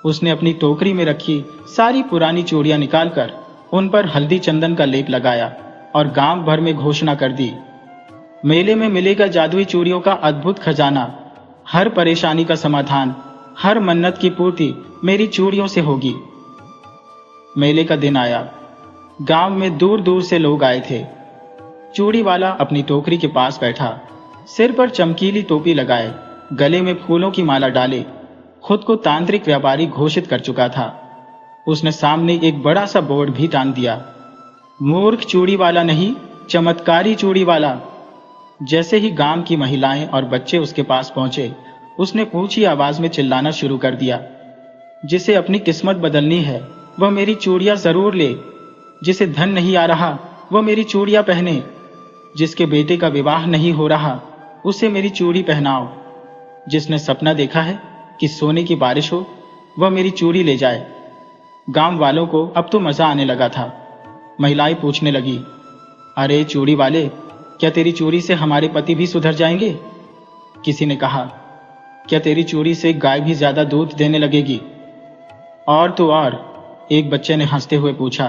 S1: उसने अपनी टोकरी में रखी सारी पुरानी चूड़ियां निकालकर उन पर हल्दी चंदन का लेप लगाया और गांव भर में घोषणा कर दी, मेले में मिलेगा जादुई चूड़ियों का अद्भुत खजाना, हर परेशानी का समाधान, हर मन्नत की पूर्ति मेरी चूड़ियों से होगी। मेले का दिन आया। गांव में दूर दूर से लोग आए थे। चूड़ी वाला अपनी टोकरी के पास बैठा, सिर पर चमकीली टोपी लगाए, गले में फूलों की माला डाले, खुद को तांत्रिक व्यापारी घोषित कर चुका था। उसने सामने एक बड़ा सा बोर्ड भी टांग दिया, मूर्ख चूड़ी वाला नहीं, चमत्कारी चूड़ी वाला। जैसे ही गांव की महिलाएं और बच्चे उसके पास पहुंचे, उसने ऊंची आवाज में चिल्लाना शुरू कर दिया, जिसे अपनी किस्मत बदलनी है वह मेरी चूड़ियां जरूर ले, जिसे धन नहीं आ रहा वह मेरी चूड़ियां पहने, जिसके बेटे का विवाह नहीं हो रहा उसे मेरी चूड़ी पहनाओ, जिसने सपना देखा है कि सोने की बारिश हो वह मेरी चूड़ी ले जाए। गांव वालों को अब तो मजा आने लगा था। महिलाएं पूछने लगी, अरे चूड़ी वाले, क्या तेरी चूड़ी से हमारे पति भी सुधर जाएंगे? किसी ने कहा, क्या तेरी चूड़ी से गाय भी ज्यादा दूध देने लगेगी? और तो और, एक बच्चे ने हंसते हुए पूछा,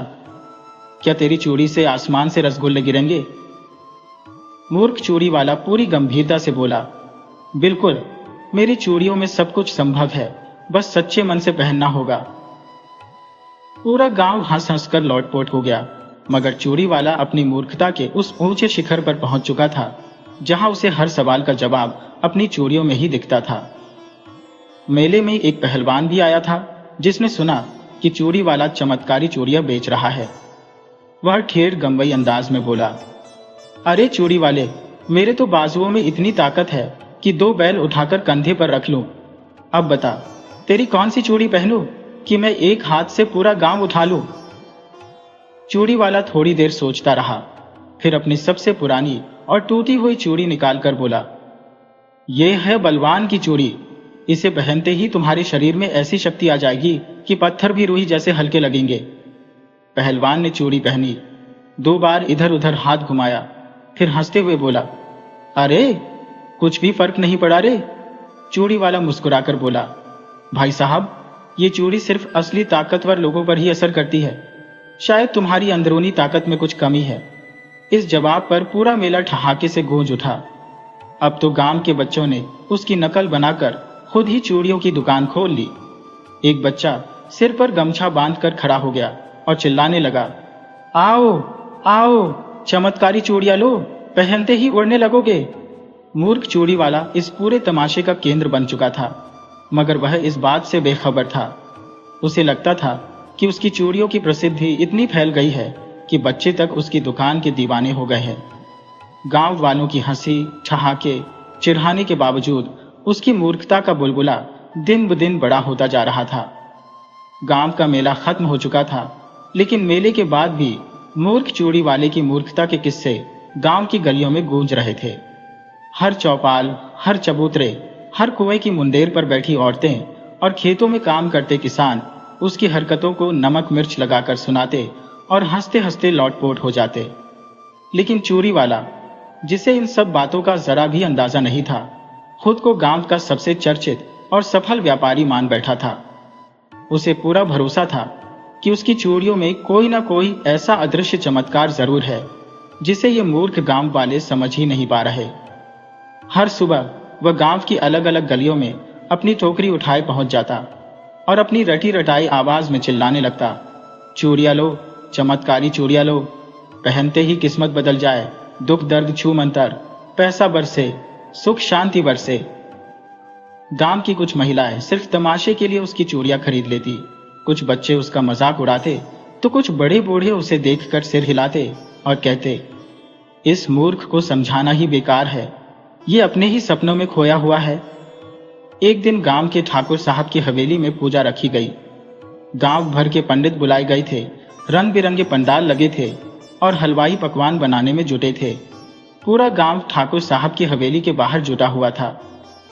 S1: क्या तेरी चूड़ी से आसमान से रसगुल्ले गिरेंगे? मूर्ख चूड़ी वाला पूरी गंभीरता से बोला, बिल्कुल, मेरी चूड़ियों में सब कुछ संभव है, बस सच्चे मन से पहनना होगा। पूरा गांव हंस हंस कर लौटपोट हो गया, मगर चूड़ी वाला अपनी मूर्खता के उस ऊंचे शिखर पर पहुंच चुका था जहां उसे हर सवाल का जवाब अपनी चूड़ियों में ही दिखता था। मेले में एक पहलवान भी आया था, जिसने सुना कि चूड़ी वाला चमत्कारी चूड़ियां बेच रहा है। वह ठेठ गंवई अंदाज में बोला, अरे चूड़ी वाले, मेरे तो बाजुओं में इतनी ताकत है कि 2 बैल उठाकर कंधे पर रख लूं। अब बता, तेरी कौन सी चूड़ी पहनूं कि मैं एक हाथ से पूरा गांव उठा लूं? चूड़ी वाला थोड़ी देर सोचता रहा, फिर अपनी सबसे पुरानी और टूटी हुई चूड़ी निकालकर बोला, यह है बलवान की चूड़ी, इसे पहनते ही तुम्हारे शरीर में ऐसी शक्ति आ जाएगी कि पत्थर भी रूई जैसे हल्के लगेंगे। पहलवान ने चूड़ी पहनी, 2 बार इधर उधर हाथ घुमाया, फिर हंसते हुए बोला, अरे कुछ भी फर्क नहीं पड़ा रे। चूड़ी वाला मुस्कुराकर बोला, भाई साहब, ये चूड़ी सिर्फ असली ताकतवर लोगों पर ही असर करती है, शायद तुम्हारी अंदरूनी ताकत में कुछ कमी है। इस जवाब पर पूरा मेला ठहाके से गूंज उठा। अब तो गांव के बच्चों ने उसकी नकल बनाकर खुद ही चूड़ियों की दुकान खोल ली। एक बच्चा सिर पर गमछा बांधकर खड़ा हो गया और चिल्लाने लगा, आओ आओ, चमत्कारी चूड़ियां लो, पहनते ही उड़ने लगोगे। मूर्ख चूड़ी वाला इस पूरे तमाशे का केंद्र बन चुका था, मगर वह इस बात से बेखबर था। उसे लगता था कि उसकी चूड़ियों की प्रसिद्धि इतनी फैल गई है कि बच्चे तक उसकी दुकान के दीवाने हो गए हैं। गांव वालों की हंसी, ठहाके, चिढ़ाने के बावजूद उसकी मूर्खता का बुलबुला दिन ब दिन बड़ा होता जा रहा था। गांव का मेला खत्म हो चुका था, लेकिन मेले के बाद भी मूर्ख चूड़ी वाले की मूर्खता के किस्से गांव की गलियों में गूंज रहे थे। हर चौपाल, हर चबूतरे, हर कुएं की मुंडेर पर बैठी औरतें और खेतों में काम करते किसान उसकी हरकतों को नमक मिर्च लगाकर सुनाते और हंसते हंसते लौटपोट हो जाते। लेकिन चूड़ी वाला, जिसे इन सब बातों का जरा भी अंदाजा नहीं था, खुद को गांव का सबसे चर्चित और सफल व्यापारी मान बैठा था। उसे पूरा भरोसा था कि उसकी चूड़ियों में कोई ना कोई ऐसा अदृश्य चमत्कार जरूर है जिसे ये मूर्ख गांव वाले समझ ही नहीं पा रहे। हर सुबह वह गांव की अलग अलग गलियों में अपनी टोकरी उठाए पहुंच जाता और अपनी रटी रटाई आवाज में चिल्लाने लगता, चूड़ियां लो, चमत्कारी चूड़ियां लो, पहनते ही किस्मत बदल जाए, दुख दर्द छू मंतर, पैसा बरसे, सुख शांति बरसे। गांव की कुछ महिलाएं सिर्फ तमाशे के लिए उसकी चूड़ियां खरीद लेती, कुछ बच्चे उसका मजाक उड़ाते तो कुछ बड़े बूढ़े उसे देखकर सिर हिलाते और कहते, इस मूर्ख को समझाना ही बेकार है, ये अपने ही सपनों में खोया हुआ है। एक दिन गांव के ठाकुर साहब की हवेली में पूजा रखी गई। गांव भर के पंडित बुलाए गए थे, रंग बिरंगे पंडाल लगे थे और हलवाई पकवान बनाने में जुटे थे। पूरा गांव ठाकुर साहब की हवेली के बाहर जुटा हुआ था।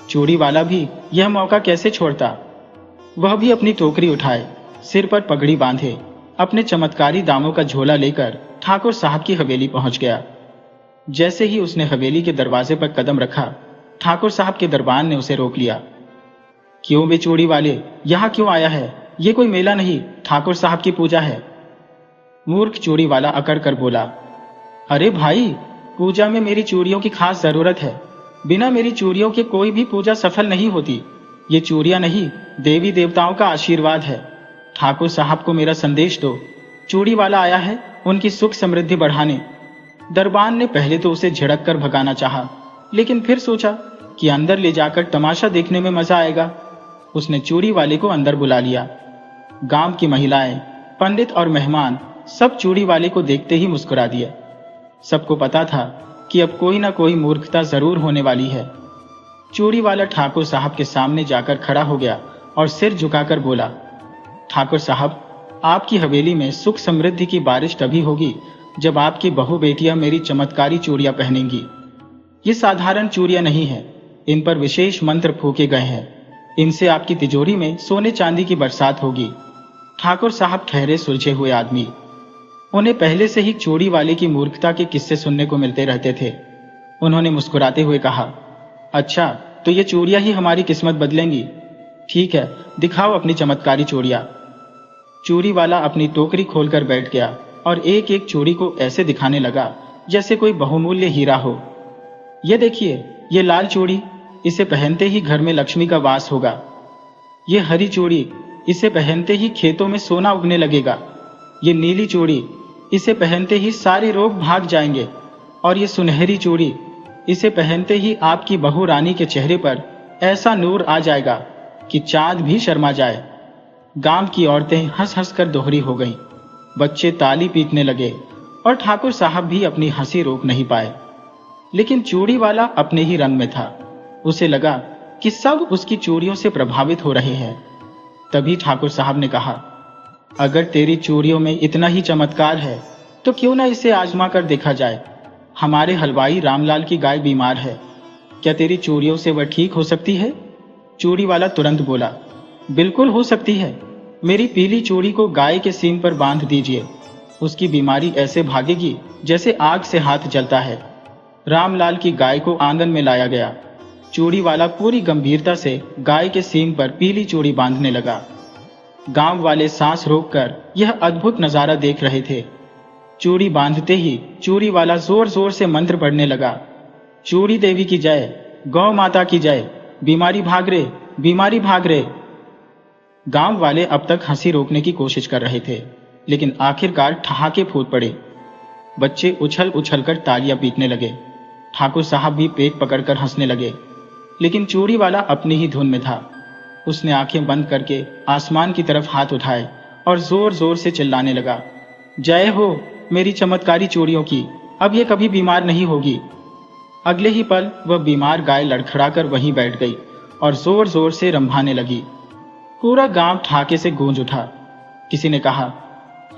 S1: चूड़ी वाला भी यह मौका कैसे छोड़ता। वह भी अपनी टोकरी उठाए, सिर पर पगड़ी बांधे, अपने चमत्कारी दामों का झोला लेकर ठाकुर साहब की हवेली पहुंच गया। जैसे ही उसने हवेली के दरवाजे पर कदम रखा, ठाकुर साहब के दरबान ने उसे रोक लिया। क्यों बे चूड़ी वाले, यहाँ क्यों आया है? ये कोई मेला नहीं, ठाकुर साहब की पूजा है। मूर्ख चूड़ी वाला अकड़ कर बोला, अरे भाई, पूजा में मेरी चूड़ियों की खास जरूरत है। बिना मेरी चूड़ियों के कोई भी पूजा सफल नहीं होती। ये चूड़ियां नहीं, देवी देवताओं का आशीर्वाद है। ठाकुर साहब को मेरा संदेश दो। चूड़ी वाला आया है उनकी सुख समृद्धि बढ़ाने। दरबान ने पहले तो उसे झिड़क कर भगाना चाहा, लेकिन फिर सोचा कि अंदर ले जाकर तमाशा देखने में मजा आएगा। उसने चूड़ी वाले को अंदर बुला लिया। गांव की महिलाएं, पंडित और मेहमान सब चूड़ी वाले को देखते ही मुस्कुरा दिए। सबको पता था कि अब कोई ना कोई मूर्खता जरूर होने वाली है। चूड़ी वाला ठाकुर साहब के सामने जाकर खड़ा हो गया और सिर झुकाकर बोला, ठाकुर साहब, आपकी हवेली में सुख समृद्धि की बारिश तभी होगी जब आपकी बहू बेटियां मेरी चमत्कारी चूड़ियां पहनेंगी। ये साधारण चूड़ियां नहीं है, इन पर विशेष मंत्र फूके गए हैं। इनसे आपकी तिजोरी में सोने चांदी की बरसात होगी। ठाकुर साहब ठहरे सुलझे हुए आदमी। उन्हें पहले से ही चूड़ी वाले की मूर्खता के किस्से सुनने को मिलते रहते थे। उन्होंने मुस्कुराते हुए कहा, अच्छा, तो ये चूड़ियां ही हमारी किस्मत बदलेंगी। ठीक है, दिखाओ अपनी चमत्कारी चूड़ियां। चूड़ी वाला अपनी टोकरी खोलकर बैठ गया और एक एक चूड़ी को ऐसे दिखाने लगा जैसे कोई बहुमूल्य हीरा हो। ये देखिए, ये लाल चूड़ी, इसे पहनते ही घर में लक्ष्मी का वास होगा। ये हरी चूड़ी, इसे पहनते ही खेतों में सोना उगने लगेगा। ये नीली चूड़ी, इसे पहनते ही सारे रोग भाग जाएंगे। और ये सुनहरी चूड़ी, इसे पहनते ही आपकी बहू रानी के चेहरे पर ऐसा नूर आ जाएगा कि चांद भी शर्मा जाए। गांव की औरतें हंस हंस कर दोहरी हो गईं। बच्चे ताली पीटने लगे और ठाकुर साहब भी अपनी हंसी रोक नहीं पाए। लेकिन चूड़ी वाला अपने ही रंग में था। उसे लगा कि सब उसकी चूड़ियों से प्रभावित हो रहे हैं। तभी ठाकुर साहब ने कहा, अगर तेरी चूड़ियों में इतना ही चमत्कार है तो क्यों ना इसे आजमा कर देखा जाए। हमारे हलवाई रामलाल की गाय बीमार है, क्या तेरी चूड़ियों से वह ठीक हो सकती है? चूड़ी वाला तुरंत बोला, बिल्कुल हो सकती है। मेरी पीली चूड़ी को गाय के सींग पर बांध दीजिए, उसकी बीमारी ऐसे भागेगी जैसे आग से हाथ जलता है। रामलाल की गाय को आंगन में लाया गया। चूड़ी वाला पूरी गंभीरता से गाय के सींग पर पीली चूड़ी बांधने लगा। गांव वाले सांस रोककर यह अद्भुत नजारा देख रहे थे। चूड़ी बांधते ही चूड़ी वाला जोर जोर से मंत्र पढ़ने लगा, चूड़ी देवी की जय, गौ माता की जय, बीमारी भाग रे, बीमारी भाग रे। गांव वाले अब तक हंसी रोकने की कोशिश कर रहे थे, लेकिन आखिरकार ठहाके फूट पड़े। बच्चे उछल उछल कर तालियां पीटने लगे। ठाकुर साहब भी पेट पकड़कर हंसने लगे, लेकिन चूड़ी वाला अपनी ही धुन में था। उसने आंखें बंद करके आसमान की तरफ हाथ उठाए और जोर जोर से चिल्लाने लगा, जय हो मेरी चमत्कारी चूड़ियों की, अब ये कभी बीमार नहीं होगी। अगले ही पल वह बीमार गाय लड़खड़ाकर वहीं बैठ गई और जोर जोर से रंभाने लगी। पूरा गांव ठाके से गूंज उठा। किसी ने कहा,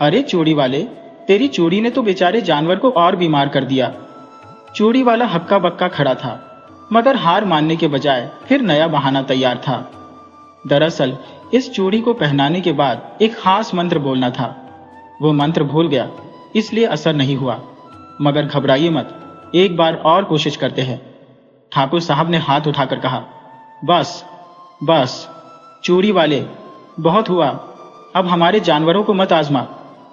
S1: अरे चूड़ी वाले, तेरी चूड़ी ने तो बेचारे जानवर को और बीमार कर दिया। चूड़ी वाला हक्का बक्का खड़ा था, मगर हार मानने के बजाय फिर नया बहाना तैयार था। दरअसल इस चूड़ी को पहनाने के बाद एक खास मंत्र बोलना था। वो मंत्र भूल गया, इसलिए असर नहीं हुआ। मगर घबराइए मत, एक बार और कोशिश करते हैं। ठाकुर साहब ने हाथ उठाकर कहा, बस बस चूड़ी वाले, बहुत हुआ। अब हमारे जानवरों को मत आजमा।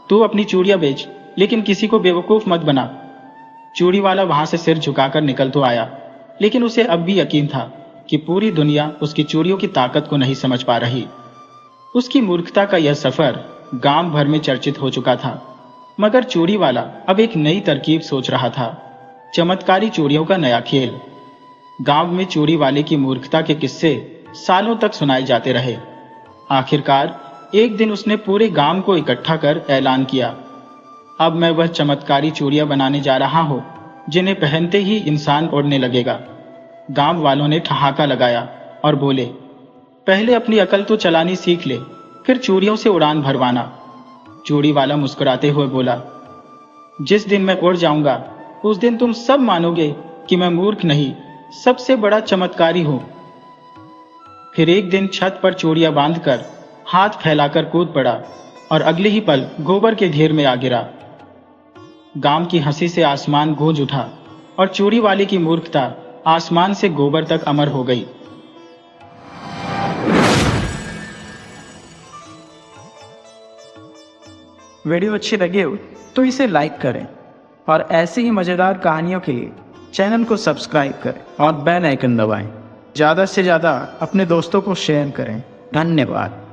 S1: तू अपनी चूड़ियां बेच, लेकिन किसी को बेवकूफ मत बना। चूड़ी वाला वहां से सिर झुकाकर निकल तो आया, लेकिन उसे अब भी यकीन था कि पूरी दुनिया उसकी चूड़ियों की ताकत को नहीं समझ पा रही। उसकी मूर्खता का यह सफर गांव भर में चर्चित हो चुका था। मगर चूड़ी वाला अब एक नई तरकीब सोच रहा था, चमत्कारी चूड़ियों का नया खेल। गांव में चूड़ी वाले की मूर्खता के किस्से सालों तक सुनाए जाते रहे। आखिरकार एक दिन उसने पूरे गांव को इकट्ठा कर ऐलान किया, अब मैं वह चमत्कारी चूड़ियां बनाने जा रहा हूं जिन्हें पहनते ही इंसान उड़ने लगेगा। गांव वालों ने ठहाका लगाया और बोले, पहले अपनी अकल तो चलानी सीख ले, फिर चूड़ियों से उड़ान भरवाना। चूड़ी वाला मुस्कुराते हुए बोला, जिस दिन मैं उड़ जाऊंगा उस दिन तुम सब मानोगे कि मैं मूर्ख नहीं, सबसे बड़ा चमत्कारी हूं। फिर एक दिन छत पर चूड़ियां बांधकर हाथ फैलाकर कूद पड़ा और अगले ही पल गोबर के ढेर में आ गिरा। गांव की हंसी से आसमान गूंज उठा और चूड़ी वाले की मूर्खता आसमान से गोबर तक अमर हो गई।
S2: वीडियो अच्छी लगी हो तो इसे लाइक करें और ऐसी ही मज़ेदार कहानियों के लिए चैनल को सब्सक्राइब करें और बेल आइकन दबाएं। ज़्यादा से ज़्यादा अपने दोस्तों को शेयर करें। धन्यवाद।